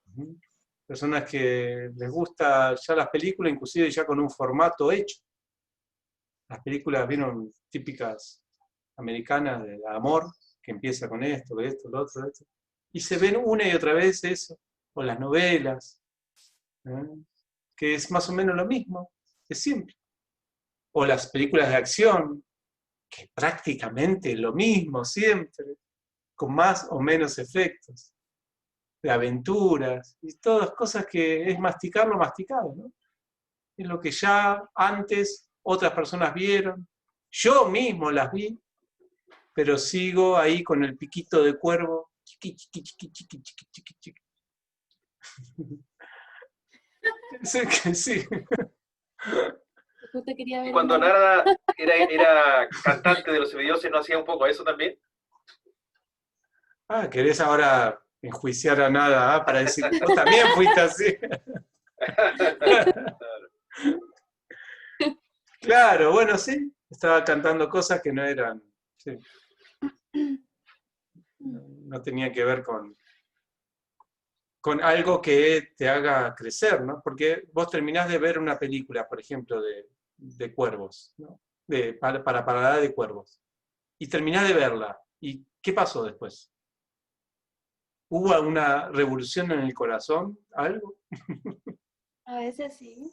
A: Ujú. Personas que les gusta ya las películas, inclusive ya con un formato hecho. Las películas, vieron, típicas americanas de amor, que empieza con esto, lo otro, esto. Y se ven una y otra vez eso, o las novelas, ¿eh? Que es más o menos lo mismo, es simple. O las películas de acción, que prácticamente lo mismo siempre, con más o menos efectos, de aventuras, y todas cosas que es masticar lo masticado, ¿no? Es lo que ya antes otras personas vieron, yo mismo las vi, pero sigo ahí con el piquito de cuervo, chiqui, chiqui, chiqui, chiqui, chiqui, chiqui, chiqui. Sí, sí.
C: Justo quería
D: Y
C: ver
D: cuando
C: una...
D: Narada era cantante de los semidioses, ¿no hacía un poco eso también?
A: Ah, querés ahora enjuiciar a nada, ¿ah? Para decir, vos también fuiste así. Claro, bueno, sí, estaba cantando cosas que no eran, sí, no tenían que ver con algo que te haga crecer, ¿no? Porque vos terminás de ver una película, por ejemplo, de cuervos, ¿no? Para parar de cuervos, y terminás de verla, ¿y qué pasó después? ¿Hubo alguna revolución en el corazón? ¿Algo?
C: A veces sí,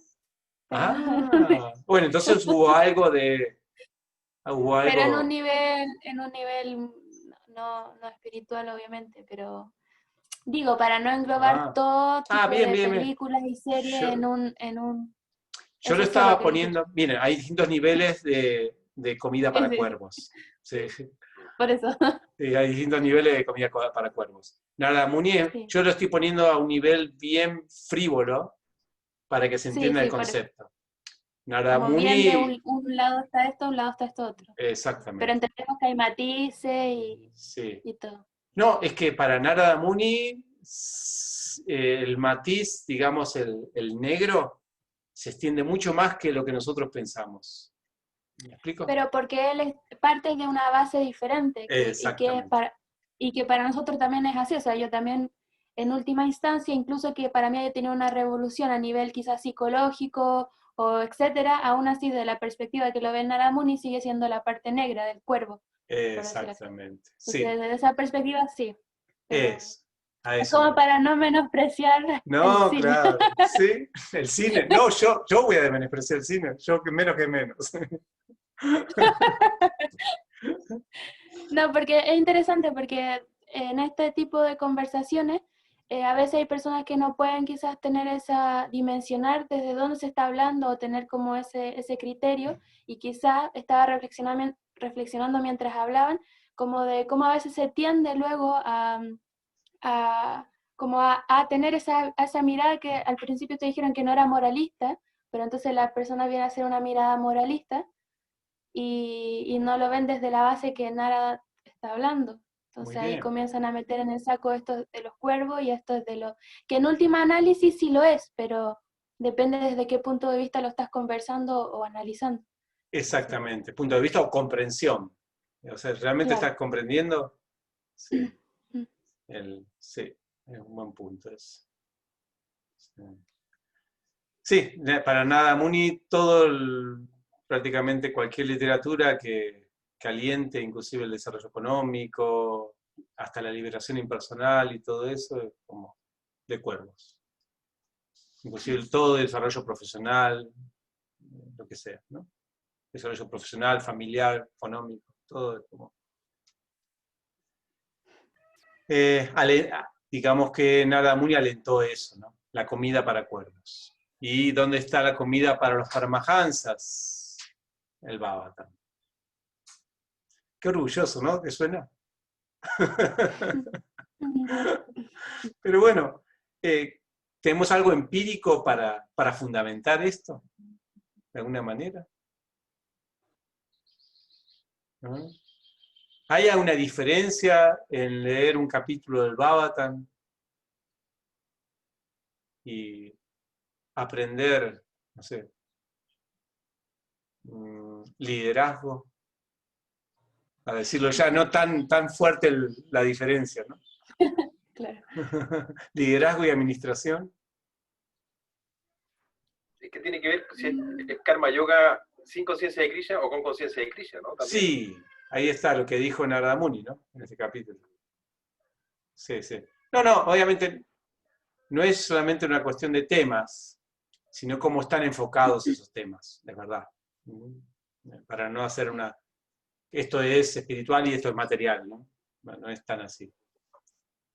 C: pero,
A: Ah, bueno, entonces hubo
C: pero
A: algo,
C: en un nivel no espiritual, obviamente, pero digo, para no englobar
A: ah,
C: todo tipo
A: bien,
C: de
A: bien, bien.
C: películas y series
A: Yo, yo lo
C: eso solo
A: estaba
C: quería decir.
A: poniendo, miren, hay distintos niveles de comida
C: Sí,
A: para
C: sí,
A: cuervos. Sí,
C: por eso.
A: sí, hay distintos niveles de comida para cuervos. Narada Muni,
C: Sí,
A: yo lo estoy poniendo a un nivel bien frívolo para que se
C: sí,
A: entienda el
C: sí, por eso.
A: concepto. Narada
C: Como bien de
A: Muni,
C: un lado está esto, un lado está esto otro. Pero
A: exactamente,
C: entendemos que hay matices
A: sí.
C: y todo.
A: No, es que para Narada Muni, el matiz, digamos, el negro, se extiende mucho más que lo que nosotros pensamos. ¿Me explico?
C: Pero porque él parte de una base diferente
A: Exactamente.
C: y que para nosotros también es así. O sea, yo también, en última instancia, incluso que para mí haya tenido una revolución a nivel quizás psicológico o etcétera, aún así, de la perspectiva que lo ve Naramuni, sigue siendo la parte negra del cuervo, por decirlo así.
A: Exactamente.
C: Entonces,
A: Sí,
C: desde esa perspectiva, sí. Pero
A: es. A
C: es
A: eso me
C: como
A: refiero.
C: para no menospreciar el
A: No,
C: cine.
A: claro. Sí, el cine. No, yo voy a menospreciar el cine. Yo menos que menos.
C: No, porque es interesante porque en este tipo de conversaciones a veces hay personas que no pueden quizás tener esa, dimensionar desde dónde se está hablando o tener como ese criterio y quizás estaba reflexionando mientras hablaban como de cómo a veces se tiende luego a tener esa mirada que al principio te dijeron que no era moralista, pero entonces la persona viene a hacer una mirada moralista y no lo ven desde la base que Nara está hablando.
A: Muy
C: Entonces ahí
A: bien.
C: comienzan a meter en el saco esto de los cuervos y esto es de lo que en última análisis sí lo es, pero depende desde qué punto de vista lo estás conversando o analizando. Entonces,
A: Exactamente. Punto de vista o comprensión. O sea, ¿realmente
C: claro.
A: estás comprendiendo? Sí. Sí, es un buen punto eso. Sí. Sí, para nada, Muni, prácticamente cualquier literatura que aliente inclusive el desarrollo económico, hasta la liberación impersonal y todo eso, es como de cuervos. Inclusive todo el desarrollo profesional, lo que sea, ¿no? Desarrollo profesional, familiar, económico, todo es como... digamos que Narada Muni alentó eso, ¿no? La comida para cuervos. ¿Y dónde está la comida para los paramahansas? El Bhavata. Qué orgulloso, ¿no? ¿Qué suena? Pero bueno, ¿tenemos algo empírico para fundamentar esto? De alguna manera. ¿No? ¿Hay alguna diferencia en leer un capítulo del Bhagavatam y aprender, no sé, liderazgo, a decirlo ya, no tan fuerte la diferencia, ¿no?
C: Claro.
A: Liderazgo y administración.
D: ¿Qué tiene que ver si es karma yoga sin conciencia de Krishna o con conciencia de Krishna, ¿no? También.
A: Sí, ahí está lo que dijo Narada Muni, ¿no? En ese capítulo. Sí, sí. No, obviamente no es solamente una cuestión de temas, sino cómo están enfocados esos temas, es verdad. Para no hacer esto es espiritual y esto es material, ¿no? No es tan así.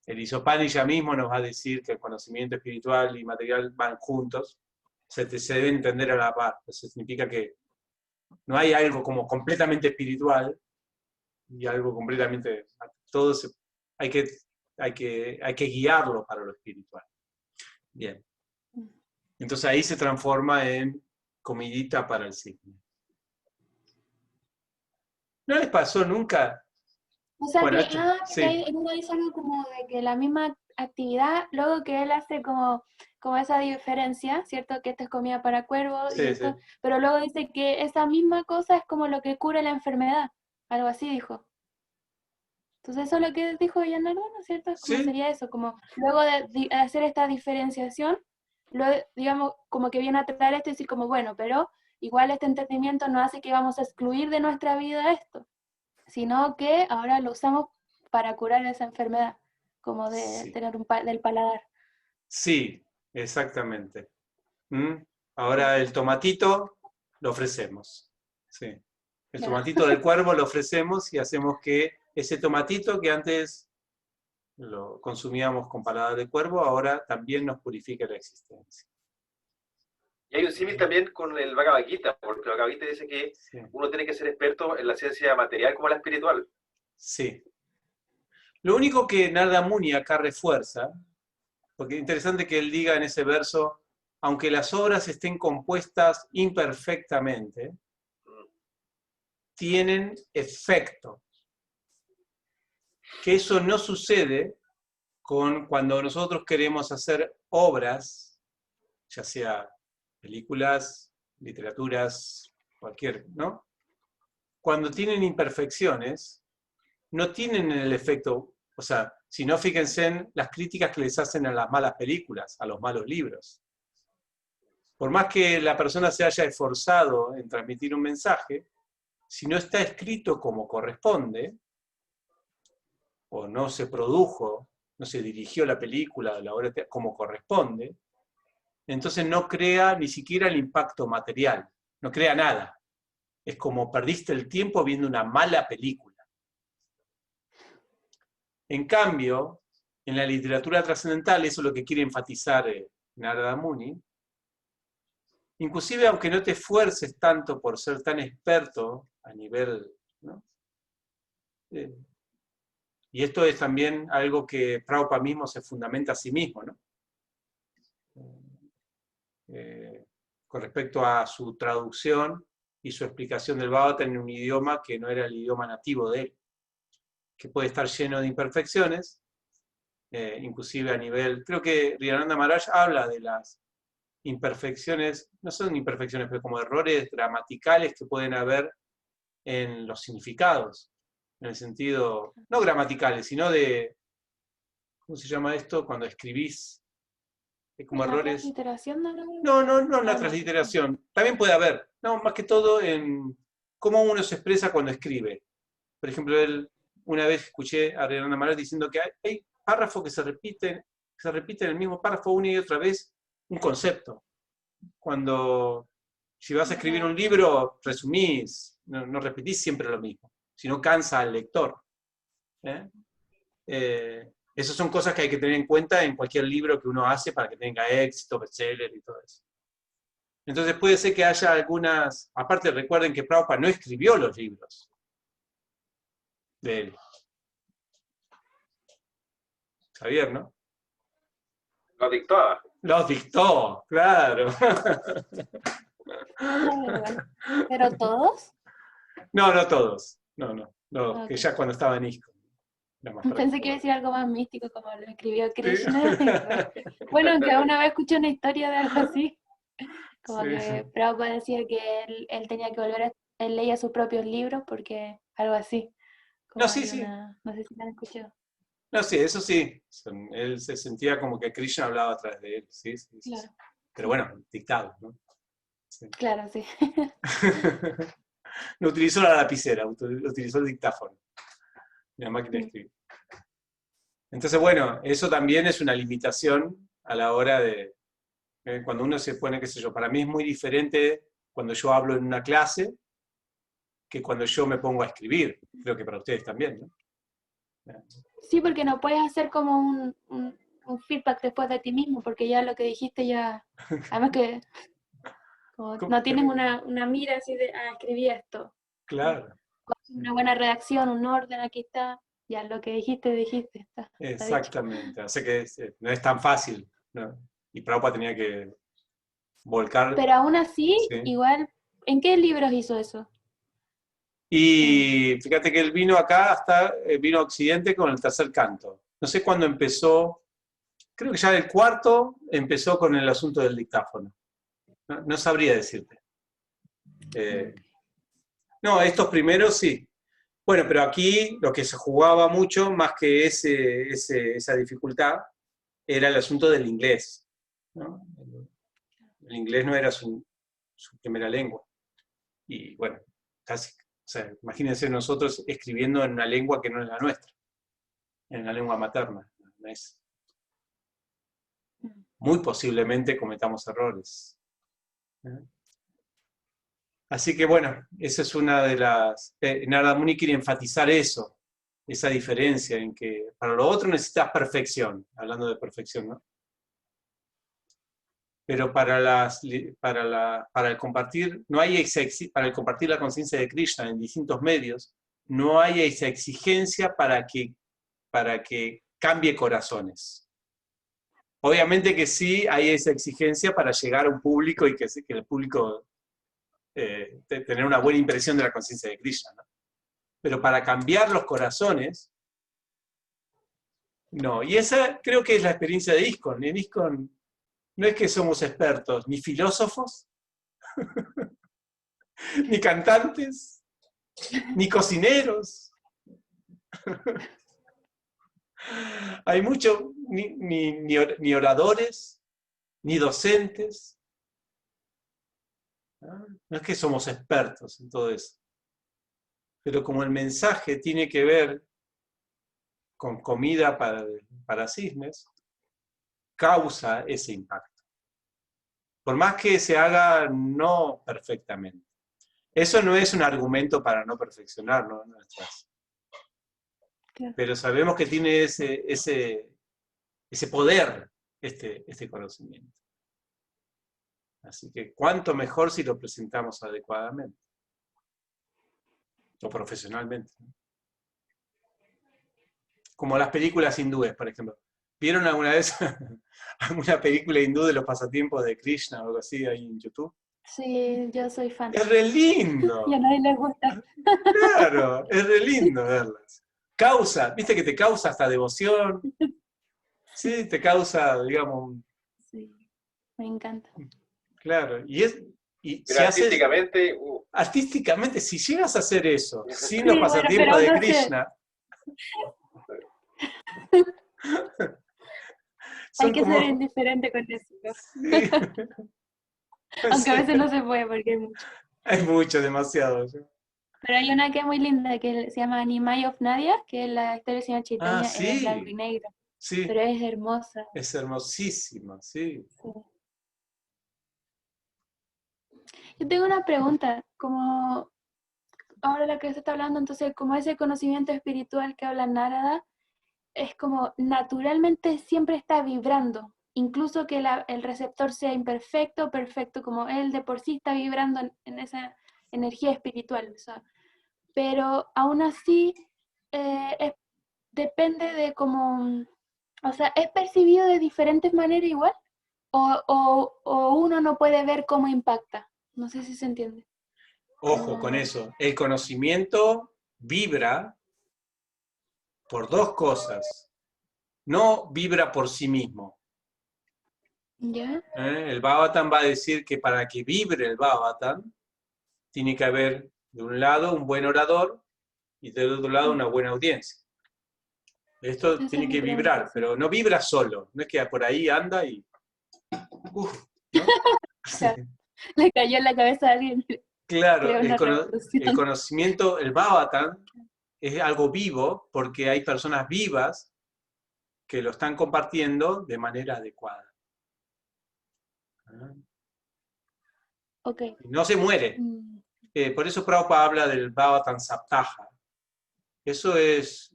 A: El Isopanisha mismo nos va a decir que el conocimiento espiritual y material van juntos, se debe entender a la par. Eso significa que no hay algo como completamente espiritual y algo completamente... hay que guiarlo para lo espiritual. Bien. Entonces ahí se transforma en comidita para el signo. ¿No les pasó nunca?
C: O sea
A: Bueno,
C: que,
A: esto,
C: que
A: sí,
C: uno dice algo como de que la misma actividad, luego que él hace como esa diferencia, ¿cierto? Que esto es comida para cuervos y
A: sí,
C: esto,
A: sí.
C: pero luego dice que esa misma cosa es como lo que cura la enfermedad, algo así dijo. Entonces eso es lo que dijo Yanaro, ¿no es cierto? ¿Cómo
A: Sí,
C: sería eso? Como luego de hacer esta diferenciación, luego, digamos, como que viene a tratar esto y decir como, bueno, pero igual este entendimiento no hace que vamos a excluir de nuestra vida esto, sino que ahora lo usamos para curar esa enfermedad, como de
A: sí,
C: tener del paladar.
A: sí, exactamente. Ahora el tomatito lo ofrecemos. Sí. El
C: Claro.
A: tomatito del cuervo lo ofrecemos y hacemos que ese tomatito que antes lo consumíamos con paladar de cuervo, ahora también nos purifica la existencia.
D: Y hay un símil también con el Bhagavad Gita, porque el Bhagavad Gita dice que
A: Sí.
D: uno tiene que ser experto en la ciencia material como la espiritual.
A: Sí. Lo único que Narada Muni acá refuerza, porque es interesante que él diga en ese verso, aunque las obras estén compuestas imperfectamente, tienen efecto. Que eso no sucede cuando nosotros queremos hacer obras, ya sea películas, literaturas, cualquier, ¿no? Cuando tienen imperfecciones, no tienen el efecto, o sea, si no, fíjense en las críticas que les hacen a las malas películas, a los malos libros. Por más que la persona se haya esforzado en transmitir un mensaje, si no está escrito como corresponde, o no se produjo, no se dirigió la película, la obra como corresponde, entonces no crea ni siquiera el impacto material, no crea nada. Es como perdiste el tiempo viendo una mala película. En cambio, en la literatura trascendental, eso es lo que quiere enfatizar Narada Muni, inclusive aunque no te esfuerces tanto por ser tan experto a nivel, ¿no? Y esto es también algo que Prabhupada mismo se fundamenta a sí mismo, ¿no? Con respecto a su traducción y su explicación del Bhagavata en un idioma que no era el idioma nativo de él, que puede estar lleno de imperfecciones, inclusive a nivel, creo que Riyananda Maharaj habla de las imperfecciones, no son imperfecciones, pero como errores gramaticales que pueden haber en los significados, en el sentido, no gramaticales, sino de, ¿cómo se llama esto? Cuando escribís, como
C: ¿En la
A: errores.
C: transliteración no?
A: No en la
C: No.
A: transliteración. También puede haber, no, más que todo en cómo uno se expresa cuando escribe. Por ejemplo, una vez escuché a Riyananda Maharaj diciendo que hay párrafos que se repiten en el mismo párrafo una y otra vez un concepto. Cuando, si vas a escribir un libro, resumís, no repetís siempre lo mismo, sino cansa al lector. Esas son cosas que hay que tener en cuenta en cualquier libro que uno hace para que tenga éxito, bestseller y todo eso. Entonces puede ser que haya algunas, aparte recuerden que Prabhupada no escribió los libros de él. Javier, ¿no?
D: Lo dictaba.
A: Los dictó, claro.
C: ¿Pero todos?
A: No todos. No, que
C: Okay.
A: ya cuando estaba en ISKCON. la más
C: Pensé que iba a
A: practicable.
C: decir algo más místico como lo escribió
A: Sí.
C: Krishna. Bueno, aunque una vez escuché una historia de algo así, como
A: Sí.
C: que Prabhupada decía que él tenía que volver él leía sus propios libros porque algo así. Como
A: No, sí,
C: hay
A: sí.
C: no sé si lo han escuchado.
A: No, sí, eso sí. Él se sentía como que Krishna hablaba a través de él. Sí, sí, sí.
C: Claro,
A: Pero
C: sí.
A: bueno, dictado, ¿no? Sí.
C: Claro, sí.
A: No utilizó la lapicera, utilizó el dictáfono, la máquina de escribir. Entonces, bueno, eso también es una limitación a la hora de, cuando uno se pone, qué sé yo, para mí es muy diferente cuando yo hablo en una clase que cuando yo me pongo a escribir. Creo que para ustedes también, ¿no?
C: Sí, porque no puedes hacer como un feedback después de ti mismo, porque ya lo que dijiste ya, además que como no tienes una mira así de, escribí esto.
A: Claro.
C: Una buena redacción, un orden, aquí está. Ya lo que dijiste, está dicho.
A: Exactamente. Así que no es tan fácil, ¿no? Y Prabhupada tenía que volcar.
C: Pero aún así,
A: ¿Sí?
C: igual, ¿en qué libros hizo eso?
A: Y fíjate que él vino acá, vino a Occidente con el tercer canto. No sé cuándo empezó, creo que ya el cuarto empezó con el asunto del dictáfono. No sabría decirte. No, estos primeros sí. Bueno, pero aquí lo que se jugaba mucho, más que esa dificultad, era el asunto del inglés, ¿no? El inglés no era su primera lengua. Y bueno, casi, o sea, imagínense nosotros escribiendo en una lengua que no es la nuestra, en la lengua materna. No es. Muy posiblemente cometamos errores. Así que bueno, esa es una de las... Narada Muni quiere enfatizar eso, esa diferencia en que para lo otro necesitas perfección, hablando de perfección, ¿no? Pero para el compartir, no hay para el compartir la conciencia de Krishna en distintos medios, no hay esa exigencia para que cambie corazones. Obviamente que sí hay esa exigencia para llegar a un público y que el público tener una buena impresión de la conciencia de Krishna, ¿no? Pero para cambiar los corazones, no. Y esa creo que es la experiencia de ISKCON. En ISKCON no es que somos expertos, ni filósofos, ni cantantes, ni cocineros. Hay mucho, ni oradores, ni docentes. No es que somos expertos en todo eso. Pero como el mensaje tiene que ver con comida para cisnes, causa ese impacto. Por más que se haga no perfectamente. Eso no es un argumento para no perfeccionar, ¿no?
C: Claro.
A: Pero sabemos que tiene ese poder este conocimiento. Así que cuánto mejor si lo presentamos adecuadamente. O profesionalmente. Como las películas hindúes, por ejemplo. ¿Vieron alguna vez alguna película hindú de los pasatiempos de Krishna o algo así ahí en YouTube?
C: Sí, yo soy fan.
A: Es re lindo.
C: Y a nadie le gusta.
A: Claro, es re lindo verlas. Viste que te causa hasta devoción. Sí, te causa, digamos.
C: Sí, me encanta.
A: Claro, y si
D: Pero
A: haces
D: artísticamente,
A: artísticamente, si llegas a hacer eso sin
C: Sí,
A: los
C: bueno,
A: pasatiempos
C: pero
A: de
C: no sé.
A: Krishna,
C: Hay
A: son
C: que
A: como.
C: ser indiferente con eso.
A: Sí.
C: Aunque a
A: Sí.
C: veces no se puede porque hay mucho.
A: Hay mucho, demasiado.
C: Pero hay una que es muy linda que se llama Nimai of Nadia, que es la historia del señor
A: Ah,
C: Chaitanya en blanco y
A: sí,
C: negro.
A: sí,
C: Pero es hermosa.
A: es hermosísima, sí.
C: Sí. Yo tengo una pregunta, como ahora la que se está hablando, entonces, como ese conocimiento espiritual que habla Narada, es como naturalmente siempre está vibrando, incluso que el receptor sea imperfecto o perfecto, como él de por sí está vibrando en esa energía espiritual. O sea, pero aún así depende de cómo, o sea, es percibido de diferentes maneras igual, o uno no puede ver cómo impacta. No sé si se entiende.
A: Ojo con eso. El conocimiento vibra por dos cosas. No vibra por sí mismo.
C: ¿Ya?
A: El Bhagavatam va a decir que para que vibre el Bhagavatam, tiene que haber de un lado un buen orador y del otro lado una buena audiencia. Esto
C: Esa
A: tiene
C: es mi
A: que
C: pregunta,
A: vibrar,
C: sí.
A: pero no vibra solo. No es que por ahí anda y... ¿no?
C: Claro. Le cayó en la cabeza a alguien,
A: Claro,
C: creó una
A: el
C: revolución.
A: conocimiento, el Bhagavatam, es algo vivo porque hay personas vivas que lo están compartiendo de manera adecuada.
C: Ok.
A: No se muere.
C: Mm,
A: Por eso Prabhupada habla del Bhagavatam Saptaha. Eso es,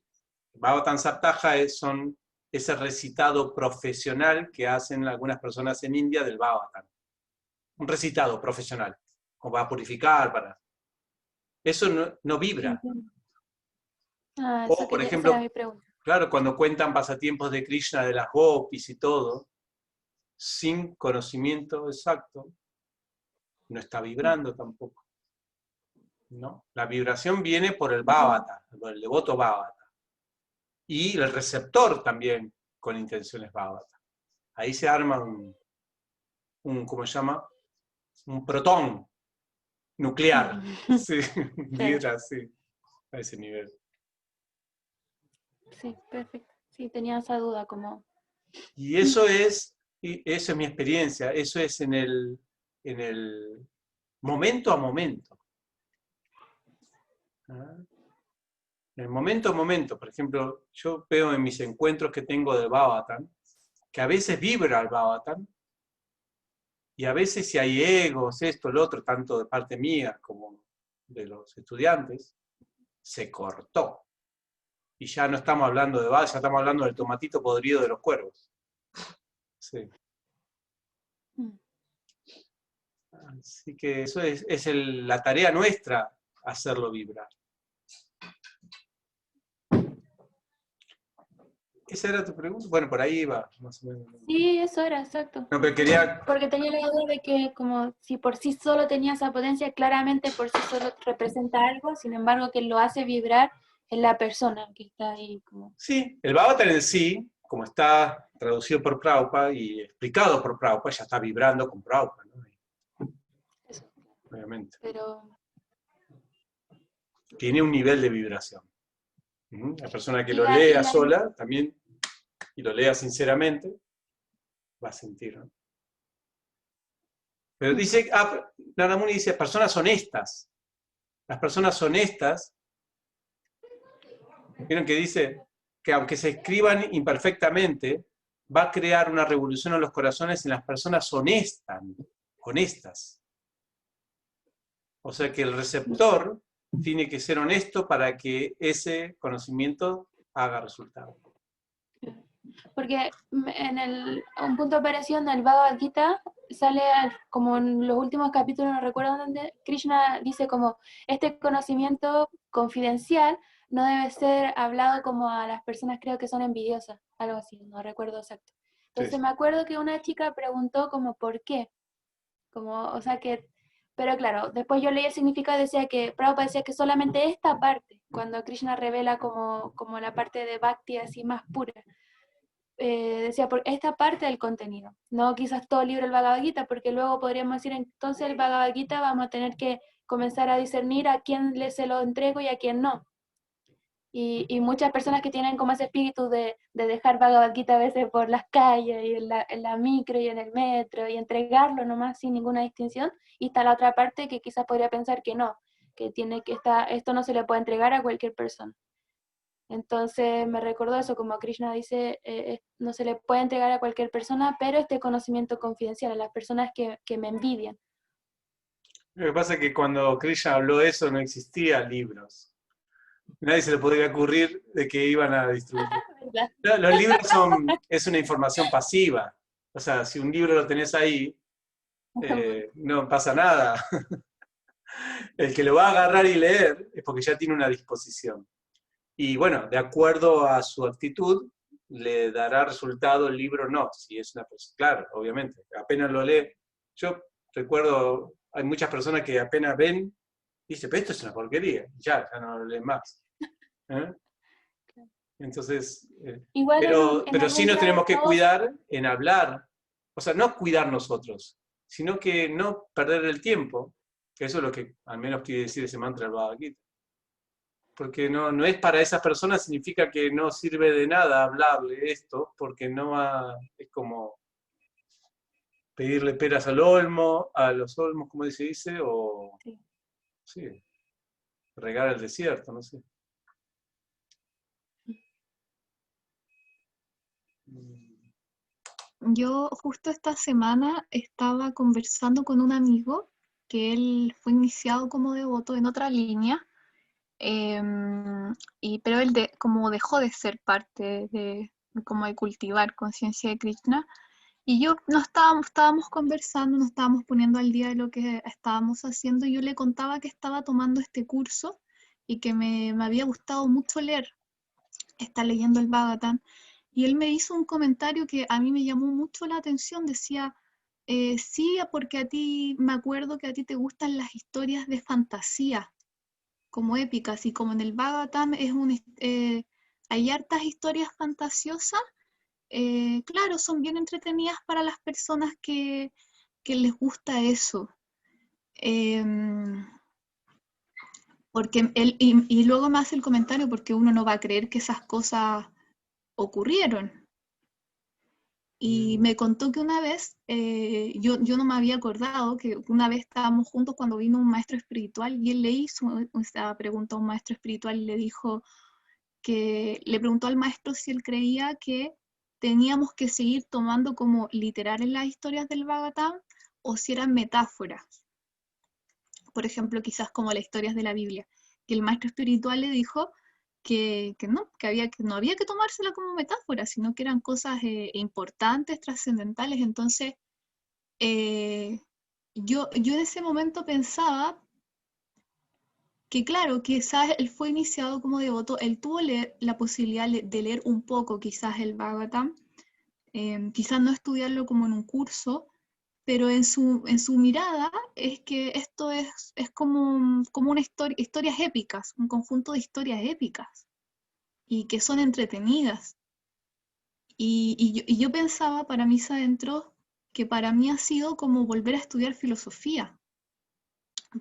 A: Bhagavatam Saptaha es ese recitado profesional que hacen algunas personas en India del Bhagavatam. Un recitado profesional, como para purificar, para... Eso no vibra.
C: entiendo. Ah,
A: O, por
C: esa era
A: ejemplo,
C: mi pregunta.
A: claro, cuando cuentan pasatiempos de Krishna, de las gopis y todo, sin conocimiento exacto, no está vibrando tampoco, ¿no? La vibración viene por el Bhavata, por el devoto Bhavata. Y el receptor también con intenciones Bhavata. Ahí se arma ¿cómo se llama? Un protón nuclear. Sí,
C: Claro.
A: vibra así, a ese nivel.
C: Sí, perfecto. Sí, tenía esa duda como...
A: Y eso es mi experiencia, eso es en el momento a momento. ¿Ah? En el momento a momento, por ejemplo, yo veo en mis encuentros que tengo del Bhagavatam, que a veces vibra el Bhagavatam, y a veces si hay egos, esto, lo otro, tanto de parte mía como de los estudiantes, se cortó. Y ya no estamos hablando de Bhagavatam, ya estamos hablando del tomatito podrido de los cuervos. Sí. Así que eso es la tarea nuestra, hacerlo vibrar. ¿Esa era tu pregunta? Bueno, por ahí iba, más o menos.
C: Sí, eso era, exacto.
A: No, pero quería...
C: Porque tenía la duda de que como si por sí solo tenía esa potencia, claramente por sí solo representa algo, sin embargo que lo hace vibrar en la persona que está ahí como...
A: Sí, el Bhagavatam en sí, como está traducido por Prabhupada y explicado por Prabhupada, ya está vibrando con Prabhupada, ¿no?
C: Eso.
A: Obviamente.
C: Pero...
A: Tiene un nivel de vibración. La persona que
C: Y
A: lo
C: la, y
A: lea
C: la,
A: sola, también, y lo lea sinceramente, va a sentir, ¿no? Pero dice, Narada Muni dice, personas honestas. Las personas honestas, ¿vieron que dice que aunque se escriban imperfectamente, va a crear una revolución en los corazones en las personas honestas. O sea que el receptor tiene que ser honesto para que ese conocimiento haga resultado.
C: porque en un punto de aparición del Bhagavad Gita sale como en los últimos capítulos, no recuerdo dónde, Krishna dice como, este conocimiento confidencial no debe ser hablado como a las personas creo que son envidiosas, algo así, no recuerdo exacto. Entonces
A: Sí.
C: me acuerdo que una chica preguntó como por qué, como, o sea que, pero claro, después yo leí el significado y decía que, Prabhupada decía que solamente esta parte, cuando Krishna revela como la parte de Bhakti así más pura, decía, por esta parte del contenido, no quizás todo el libro del Bhagavad Gita, porque luego podríamos decir, entonces el Bhagavad Gita vamos a tener que comenzar a discernir a quién se lo entrego y a quién no. Y muchas personas que tienen como ese espíritu de dejar Bhagavad Gita a veces por las calles y en la micro y en el metro y entregarlo nomás sin ninguna distinción, y está la otra parte que quizás podría pensar que no, que tiene que estar, esto no se le puede entregar a cualquier persona. Entonces me recordó eso, como Krishna dice, no se le puede entregar a cualquier persona, pero este conocimiento confidencial a las personas que me envidian.
A: Lo que pasa es que cuando Krishna habló de eso no existían libros. Nadie se le podría ocurrir de que iban a distribuir. Los libros es una información pasiva. O sea, si un libro lo tenés ahí, no pasa nada. El que lo va a agarrar y leer es porque ya tiene una disposición. Y bueno, de acuerdo a su actitud, le dará resultado el libro o no. Si es una persona, claro, obviamente, apenas lo lee. Yo recuerdo, hay muchas personas que apenas ven, dicen, pero esto es una porquería, ya no lo leen más. Entonces,
C: Igual
A: pero sí
C: algún
A: nos tenemos
C: grado
A: que
C: todos-
A: cuidar en hablar. O sea, no tenemos que cuidar en hablar. O sea, no cuidar nosotros, sino que no perder el tiempo, que eso es lo que al menos quiere decir ese mantra del Bhagavad Gita. Porque no es para esas personas, significa que no sirve de nada hablarle esto, porque es como pedirle peras a los olmos, como se dice, o
C: Sí.
A: sí, regar el desierto, no sé.
B: Yo justo esta semana estaba conversando con un amigo que él fue iniciado como devoto en otra línea, pero él como dejó de ser parte como de cultivar conciencia de Krishna. Y yo no estábamos conversando, nos estábamos poniendo al día de lo que estábamos haciendo, y yo le contaba que estaba tomando este curso y que me había gustado mucho leer, está leyendo el Bhagavatam, y él me hizo un comentario que a mí me llamó mucho la atención. Decía, sí, porque a ti, me acuerdo que a ti te gustan las historias de fantasía, como épicas, y como en el Bhagavatam hay hartas historias fantasiosas. Claro, son bien entretenidas para las personas que les gusta eso. Em, Porque y luego me hace el comentario, porque uno no va a creer que esas cosas ocurrieron. Y me contó que una vez, yo no me había acordado, que una vez estábamos juntos cuando vino un maestro espiritual, y él le hizo esta pregunta a un maestro espiritual, y le dijo le preguntó al maestro si él creía que teníamos que seguir tomando como literales las historias del Bhagavatam, o si eran metáforas. Por ejemplo, quizás como las historias de la Biblia. Que el maestro espiritual le dijo que no había que tomársela como metáfora, sino que eran cosas importantes, trascendentales. Entonces, yo en ese momento pensaba que, claro, quizás él fue iniciado como devoto, él tuvo la posibilidad de leer un poco quizás el Bhagavatam, quizás no estudiarlo como en un curso, pero en su mirada es que esto es como una historias épicas, un conjunto de historias épicas, y que son entretenidas. Y yo pensaba para mis adentros que para mí ha sido como volver a estudiar filosofía,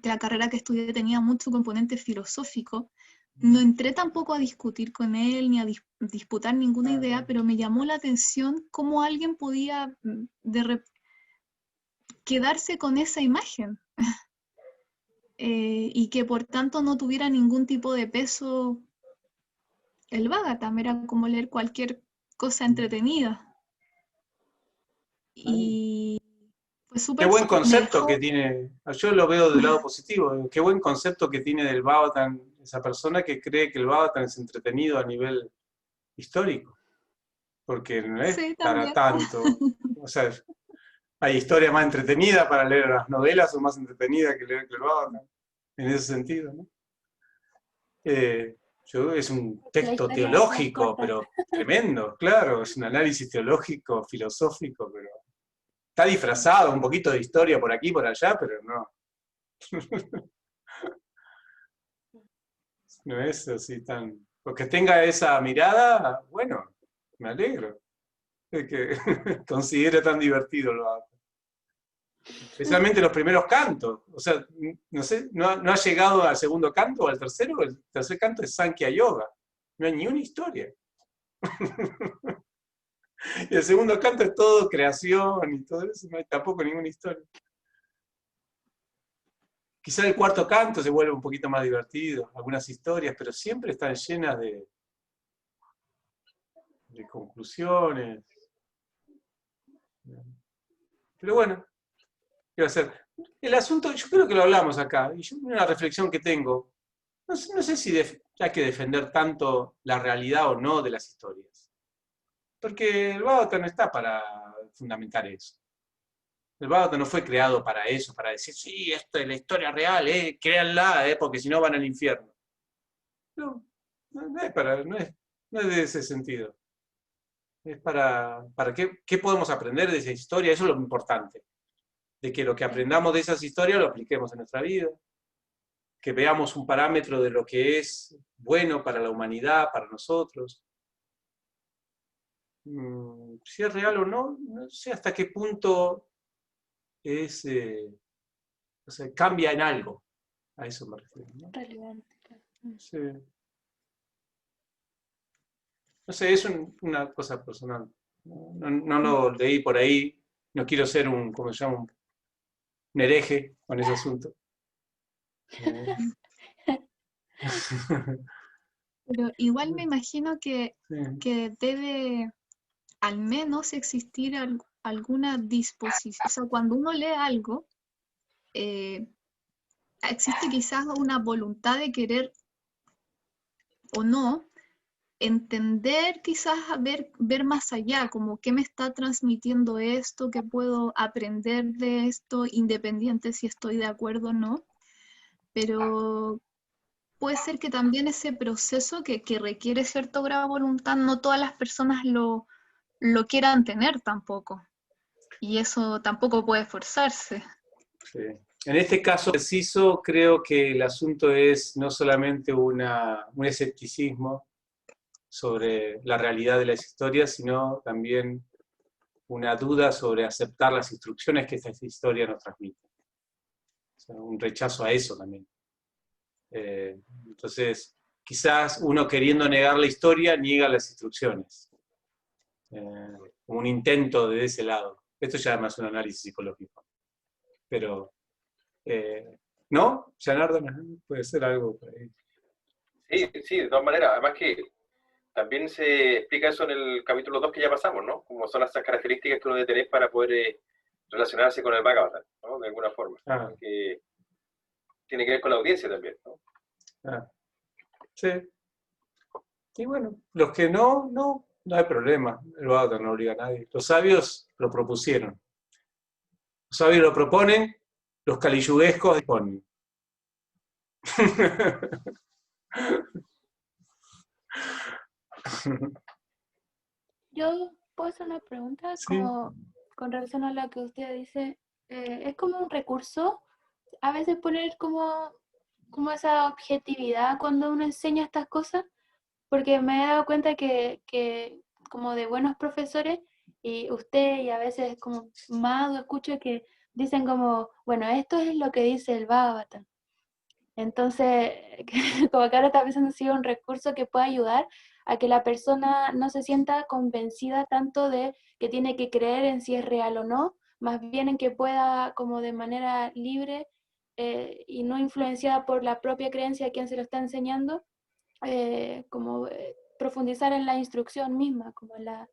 B: que la carrera que estudié tenía mucho componente filosófico. No entré tampoco a discutir con él ni a disputar ninguna idea, pero me llamó la atención cómo alguien podía quedarse con esa imagen, y que por tanto no tuviera ningún tipo de peso el Bhagavatam. Era como leer cualquier cosa entretenida. Y fue
A: Qué
B: súper,
A: buen
B: me
A: concepto que
B: dejó.
A: tiene, yo lo veo del lado positivo, qué buen concepto que tiene del Bhagavatam esa persona que cree que el Bhagavatam es entretenido a nivel histórico, porque no es
B: Sí,
A: para
B: también.
A: tanto. O sea, hay historia más entretenida para leer las novelas, o más entretenida que leer el Bhagavatam, en ese sentido, ¿no? Es un
C: La
A: texto
C: historia es más
A: teológico,
C: corta.
A: pero tremendo, claro, es un análisis teológico, filosófico, pero está disfrazado, un poquito de historia por aquí, por allá, pero no. No es así tan... Porque tenga esa mirada, bueno, me alegro de que considere tan divertido lo hago. Especialmente los primeros cantos. O sea, no sé, no ha llegado al segundo canto o al tercero. El tercer canto es Sankhya Yoga. No hay ni una historia. Y el segundo canto es todo creación y todo eso. No hay tampoco ninguna historia. Quizá el cuarto canto se vuelve un poquito más divertido, algunas historias, pero siempre están llenas de conclusiones. Pero bueno, ¿qué va a ser? El asunto, yo creo que lo hablamos acá, y yo una reflexión que tengo, no sé si hay que defender tanto la realidad o no de las historias, porque el Bhagavatam no está para fundamentar eso. El Bhagavatam no fue creado para eso, para decir, sí, esto es la historia real, créanla, porque si no van al infierno. No, no es de ese sentido. Es para qué podemos aprender de esa historia, eso es lo importante. De que lo que aprendamos de esas historias lo apliquemos en nuestra vida, que veamos un parámetro de lo que es bueno para la humanidad, para nosotros, si es real o no, no sé hasta qué punto es, o sea, cambia en algo. A eso me refiero, ¿no?
C: Relevante, claro.
A: Sí. No sé, es una cosa personal. No lo leí por ahí. No quiero ser un, ¿cómo se llama? Un hereje con ese asunto.
B: Pero igual me imagino que
A: Sí.
B: debe al menos existir alguna disposición. O sea, cuando uno lee algo, eh, existe quizás una voluntad de querer o no entender, quizás ver más allá, como qué me está transmitiendo esto, qué puedo aprender de esto, independiente si estoy de acuerdo o no. Pero puede ser que también ese proceso que requiere cierta obra de voluntad, no todas las personas lo quieran tener tampoco. Y eso tampoco puede forzarse.
A: Sí. En este caso preciso, creo que el asunto es no solamente un escepticismo sobre la realidad de las historias, sino también una duda sobre aceptar las instrucciones que esta historia nos transmite. O sea, un rechazo a eso también. Entonces, quizás uno queriendo negar la historia, niega las instrucciones. Como un intento de ese lado. Esto ya es más un análisis psicológico. Pero, ¿no? Leonardo, puede ser algo por ahí.
D: Sí, sí, de todas maneras. Además que también se explica eso en el capítulo 2 que ya pasamos, ¿no? Como son las características que uno debe tener para poder relacionarse con el Bhagavatam, ¿no? De alguna forma.
A: Ah,
D: Que tiene que ver con la audiencia también, ¿no?
A: ah, sí. Y bueno, los que no hay problema. El Bhagavatam no obliga a nadie. Los sabios lo propusieron. Los sabios lo proponen, los caliyuguescos disponen.
C: Yo puedo hacer una pregunta
A: Sí.
C: como con relación a lo que usted dice. Es como un recurso, a veces poner como esa objetividad cuando uno enseña estas cosas, porque me he dado cuenta que como de buenos profesores, y usted y a veces como Mado escucho que dicen como, bueno, esto es lo que dice el Bhagavatam. Entonces, como que ahora está pensando si es un recurso que pueda ayudar a que la persona no se sienta convencida tanto de que tiene que creer en si es real o no, más bien en que pueda como de manera libre y no influenciada por la propia creencia de quien se lo está enseñando, profundizar en la instrucción misma, como en la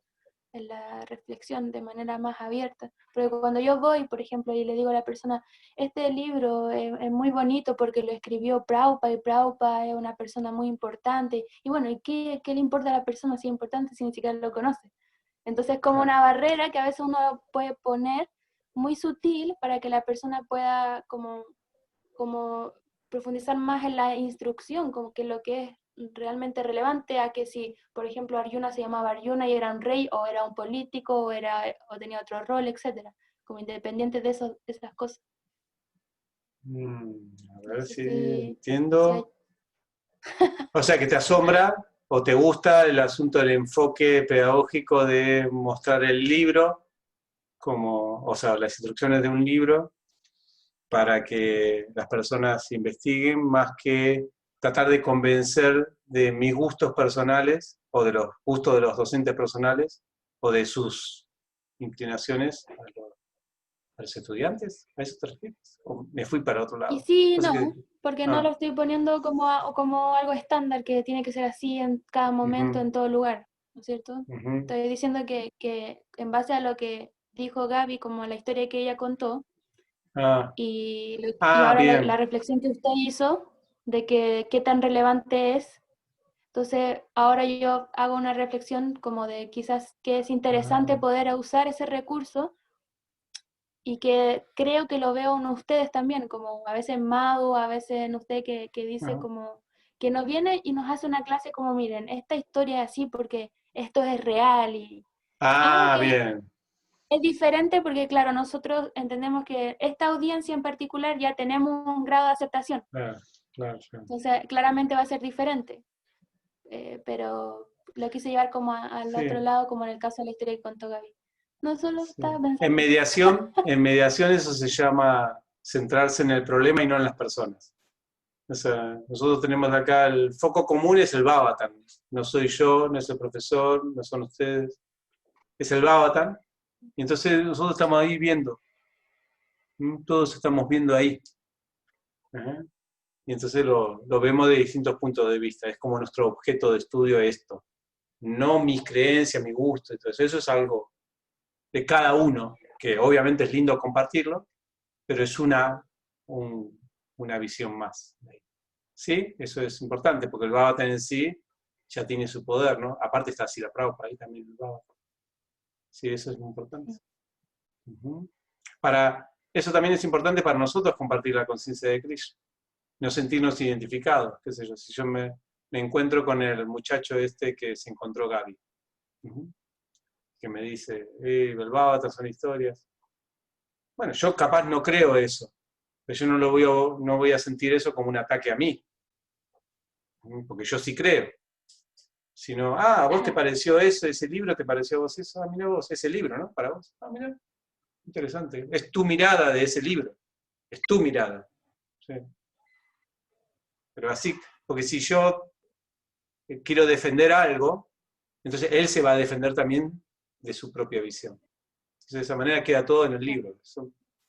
C: reflexión de manera más abierta. Porque cuando yo voy, por ejemplo, y le digo a la persona, este libro es muy bonito porque lo escribió Prabhupada, y Prabhupada es una persona muy importante, y bueno, ¿y qué le importa a la persona si es importante si ni siquiera lo conoce? Entonces es como una barrera que a veces uno puede poner muy sutil para que la persona pueda como profundizar más en la instrucción, como que lo que es realmente relevante a que si, por ejemplo, Arjuna se llamaba Arjuna y era un rey, o era un político, o tenía otro rol, etcétera, como independiente de esas cosas.
A: A
C: No
A: ver
C: sé
A: si
C: si hay...
A: entiendo. O sea, que te asombra o te gusta el asunto del enfoque pedagógico de mostrar el libro, como, o sea, las instrucciones de un libro, para que las personas investiguen, más que tratar de convencer de mis gustos personales o de los gustos de los docentes personales o de sus inclinaciones a los estudiantes. ¿A eso te refieres? ¿O me fui para otro
C: Y
A: lado?
C: sí y
A: O sea
C: no,
A: que,
C: porque no
A: ah,
C: lo estoy poniendo como algo estándar, que tiene que ser así en cada momento,
A: ujú,
C: en todo lugar, ¿no es cierto?
A: ujú.
C: Estoy diciendo que en base a lo que dijo Gaby, como la historia que ella contó,
A: Ah,
C: y ahora la
A: bien.
C: reflexión que usted hizo de que qué tan relevante es, entonces ahora yo hago una reflexión como de quizás que es interesante
A: Ah,
C: poder usar ese recurso, y que creo que lo veo en ustedes también, como a veces en Mago, a veces en usted que dice
A: ah.
C: como que nos viene y nos hace una clase como, miren, esta historia es así porque esto es real, y aunque
A: Bien.
C: es diferente porque claro, nosotros entendemos que esta audiencia en particular ya tenemos un grado de aceptación,
A: Claro, claro, claro.
C: entonces claramente va a ser diferente, pero lo quise llevar como al
A: Sí.
C: otro lado, como en el caso de la historia que contó Gaby. No solo
A: Sí.
C: estaba pensando.
A: En mediación eso se llama centrarse en el problema y no en las personas. O sea, nosotros tenemos acá el foco común es el Bhavatan. No soy yo, no es el profesor, no son ustedes. Es el Bhavatan. Y entonces nosotros estamos ahí viendo. Todos estamos viendo ahí. Ajá. Y entonces lo vemos de distintos puntos de vista. Es como nuestro objeto de estudio esto. No mis creencias, mi gusto. Entonces eso es algo de cada uno, que obviamente es lindo compartirlo, pero es una visión más. ¿Sí? Eso es importante, porque el Bhavatan en sí ya tiene su poder, ¿no? Aparte está Srila Prabhupada ahí también el Bhavatan. Sí, eso es muy importante. Eso también es importante para nosotros compartir la conciencia de Krishna. No sentirnos identificados, qué sé yo. Si yo me encuentro con el muchacho este que se encontró Gaby, que me dice, el Bhavatan son historias. Bueno, yo capaz no creo eso, pero yo no voy a sentir eso como un ataque a mí, porque yo sí creo. Sino, ¿a vos te pareció eso, ese libro? ¿Te pareció a vos eso? Mira vos, ese libro, ¿no? Para vos. Mira, interesante. Es tu mirada de ese libro. Es tu mirada. Sí. Pero así, porque si yo quiero defender algo, entonces él se va a defender también de su propia visión. Entonces de esa manera queda todo en el libro.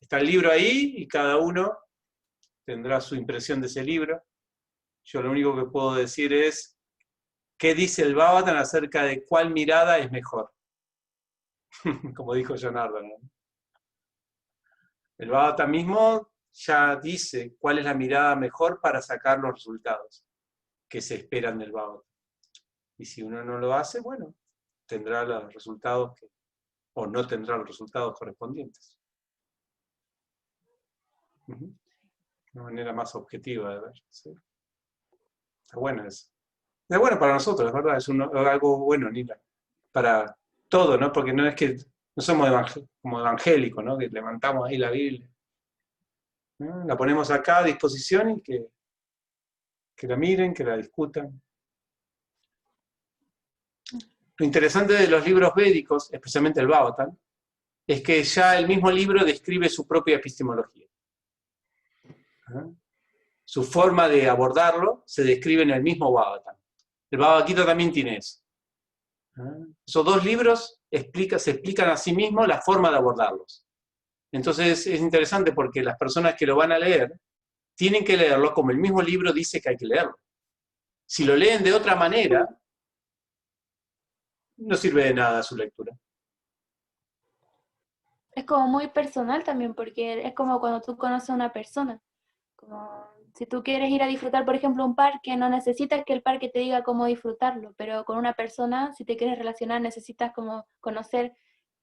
A: Está el libro ahí y cada uno tendrá su impresión de ese libro. Yo lo único que puedo decir es qué dice el Bhavatan acerca de cuál mirada es mejor. Como dijo Jonardan, ¿no? El Bhavatan mismo ya dice cuál es la mirada mejor para sacar los resultados que se esperan del Bhavatan. Y si uno no lo hace, bueno, tendrá los resultados o no tendrá los resultados correspondientes. Una manera más objetiva de ver. ¿Sí? Está bueno eso. Es bueno para nosotros, es verdad, es algo bueno, Nila, para todo, ¿no? Porque no es que no somos como evangélicos, ¿no? Que levantamos ahí la Biblia, ¿no? La ponemos acá a disposición y que la miren, que la discutan. Lo interesante de los libros védicos, especialmente el Bhavatan, es que ya el mismo libro describe su propia epistemología. Su forma de abordarlo se describe en el mismo Bhavatan. El Bhagavad Gita también tiene eso. Esos dos libros se explican a sí mismos la forma de abordarlos. Entonces es interesante porque las personas que lo van a leer tienen que leerlo como el mismo libro dice que hay que leerlo. Si lo leen de otra manera, no sirve de nada su lectura.
C: Es como muy personal también, porque es como cuando tú conoces a una persona. Como si tú quieres ir a disfrutar, por ejemplo, un parque, no necesitas que el parque te diga cómo disfrutarlo, pero con una persona, si te quieres relacionar, necesitas como conocer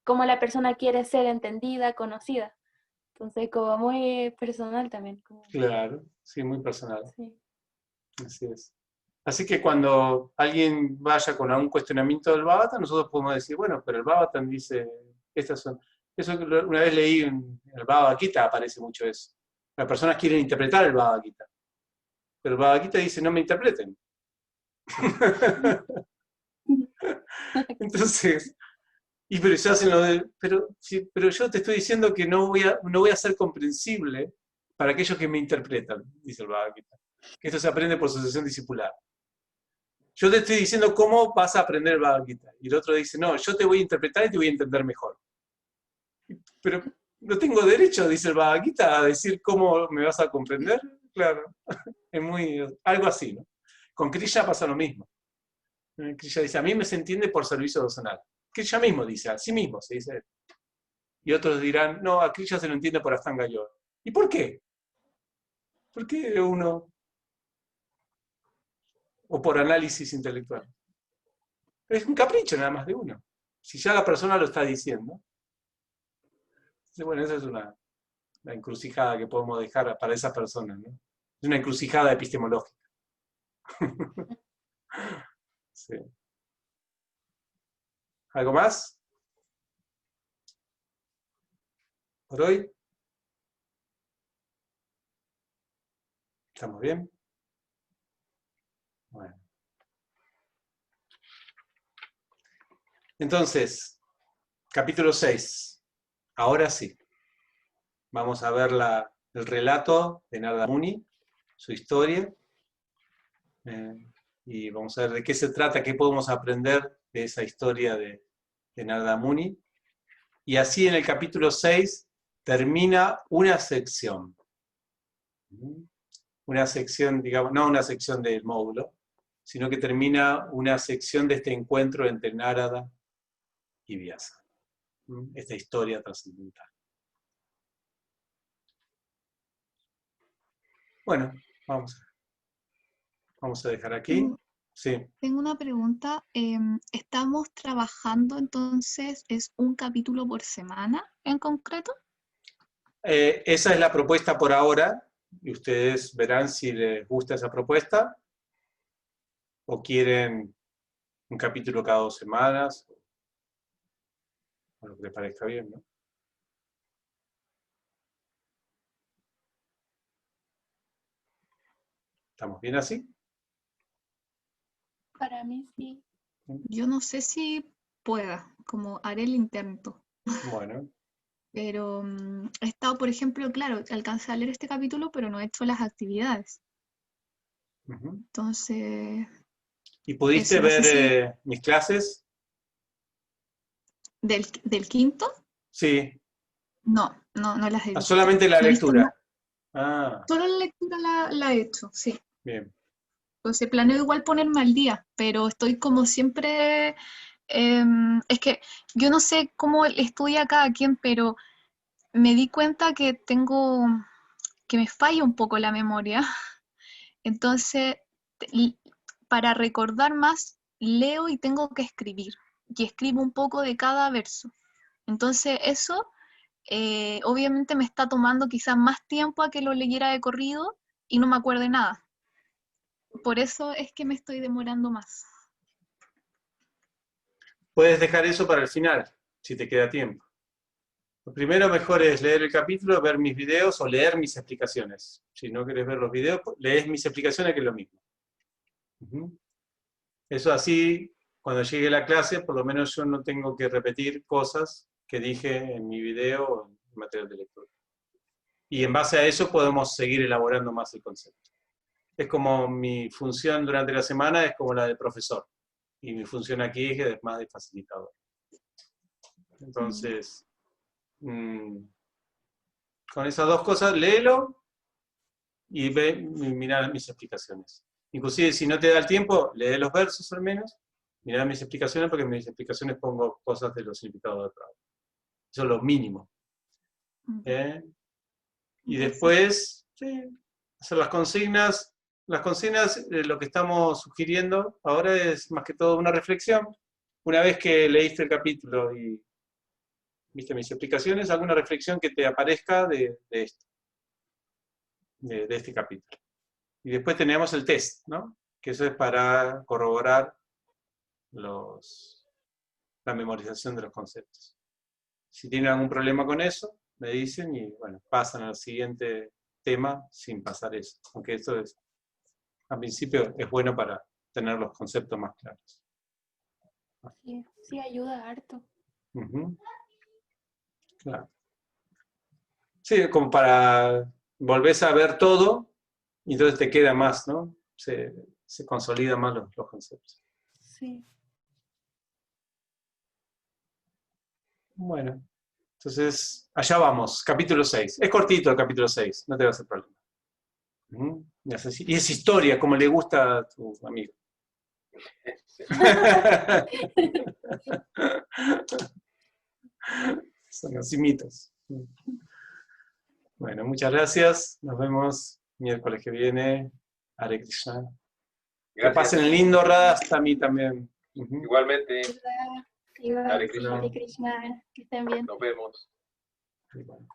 C: cómo la persona quiere ser entendida, conocida. Entonces, como muy personal también.
A: Claro, sí, muy personal.
C: Sí.
A: Así es. Así que cuando alguien vaya con algún cuestionamiento del Bhavatan, nosotros podemos decir, bueno, pero el Bhavatan dice, estas son... Eso que una vez leí en el Bhagavad Gita, aparece mucho eso. Las personas quieren interpretar el Bhagavad Gita, pero el Bhagavad Gita dice, no me interpreten. Entonces, pero se hacen lo de, pero yo te estoy diciendo que no voy a ser comprensible para aquellos que me interpretan, dice el Bhagavad Gita. Que esto se aprende por sucesión discipular. Yo te estoy diciendo cómo vas a aprender el Bhagavad Gita. Y el otro dice, no, yo te voy a interpretar y te voy a entender mejor. Pero no tengo derecho, dice el Bhagavad Gita, a decir cómo me vas a comprender. Claro, es algo así, ¿no? Con Krishna pasa lo mismo. Krishna dice, a mí me se entiende por servicio personal. Krishna mismo dice, a sí mismo se dice. Y otros dirán, no, a Krishna se lo entiende por Astanga Yoga. ¿Y por qué? ¿Por qué uno? O por análisis intelectual. Es un capricho nada más de uno. Si ya la persona lo está diciendo. Entonces, bueno, esa es la encrucijada que podemos dejar para esa persona, ¿no? Es una encrucijada epistemológica. Sí. ¿Algo más? ¿Por hoy? ¿Estamos bien? Bueno. Entonces, capítulo 6. Ahora sí. Vamos a ver el relato de Narada Muni, su historia. Y vamos a ver de qué se trata, qué podemos aprender de esa historia de Narada Muni. Y así en el capítulo 6 termina una sección. Una sección, digamos, no una sección del módulo, sino que termina una sección de este encuentro entre Narada y Vyasa. Esta historia trascendental. Bueno, vamos a dejar aquí. Sí.
B: Tengo una pregunta. ¿Estamos trabajando entonces, es un capítulo por semana en concreto?
A: Esa es la propuesta por ahora, y ustedes verán si les gusta esa propuesta, o quieren un capítulo cada 2 semanas, o lo que les parezca bien, ¿no? ¿Estamos bien así?
C: Para mí sí.
B: Yo no sé si pueda, como haré el intento.
A: Bueno.
B: Pero he estado, por ejemplo, claro, alcancé a leer este capítulo, pero no he hecho las actividades. Entonces...
A: ¿Y pudiste
B: eso, no sé
A: ver mis clases?
B: ¿Del quinto?
A: Sí.
B: No las he visto.
A: Solamente la
B: No he visto
A: lectura. Ah,
B: solo la lectura la he hecho, sí.
A: bien.
B: Entonces planeo igual ponerme al día, pero estoy como siempre... es que yo no sé cómo estudia cada quien, pero me di cuenta que me falla un poco la memoria. Entonces, para recordar más, leo y tengo que escribir. Y escribo un poco de cada verso. Entonces, eso obviamente me está tomando quizás más tiempo a que lo leyera de corrido y no me acuerde nada. Por eso es que me estoy demorando más.
A: Puedes dejar eso para el final, si te queda tiempo. Lo primero mejor es leer el capítulo, ver mis videos o leer mis explicaciones. Si no querés ver los videos, lees mis explicaciones, que es lo mismo. Eso así, cuando llegue la clase, por lo menos yo no tengo que repetir cosas que dije en mi video o en material de lectura. Y en base a eso podemos seguir elaborando más el concepto. Es como mi función durante la semana, es como la del profesor. Y mi función aquí es más de facilitador. Entonces, con esas dos cosas, léelo y mirá mis explicaciones. Inclusive, si no te da el tiempo, lee los versos al menos, mirá mis explicaciones, porque en mis explicaciones pongo cosas de los significados de Prabhupada. Eso es lo mínimo. Y después, sí, hacer las consignas. Las consignas, lo que estamos sugiriendo ahora es más que todo una reflexión. Una vez que leíste el capítulo y viste mis explicaciones, alguna reflexión que te aparezca de esto, de este capítulo. Y después tenemos el test, ¿no? Que eso es para corroborar la memorización de los conceptos. Si tienen algún problema con eso, me dicen y bueno, pasan al siguiente tema sin pasar eso. Aunque esto es, al principio es bueno para tener los conceptos más claros.
C: Sí, ayuda harto.
A: Claro. Sí, como para volvés a ver todo y entonces te queda más, ¿no? Se consolidan más los conceptos.
C: Sí.
A: Bueno, entonces allá vamos, capítulo 6. Es cortito el capítulo 6, no te va a hacer problema. Y es historia, como le gusta a tu amigo. Son así mitos. Bueno, muchas gracias. Nos vemos miércoles que viene. Hare Krishna. Que pasen el lindo Radha, a mí también.
D: Igualmente.
C: Igual,
D: Hare Krishna.
C: Hare Krishna, que estén bien.
D: Nos vemos.
A: Igual.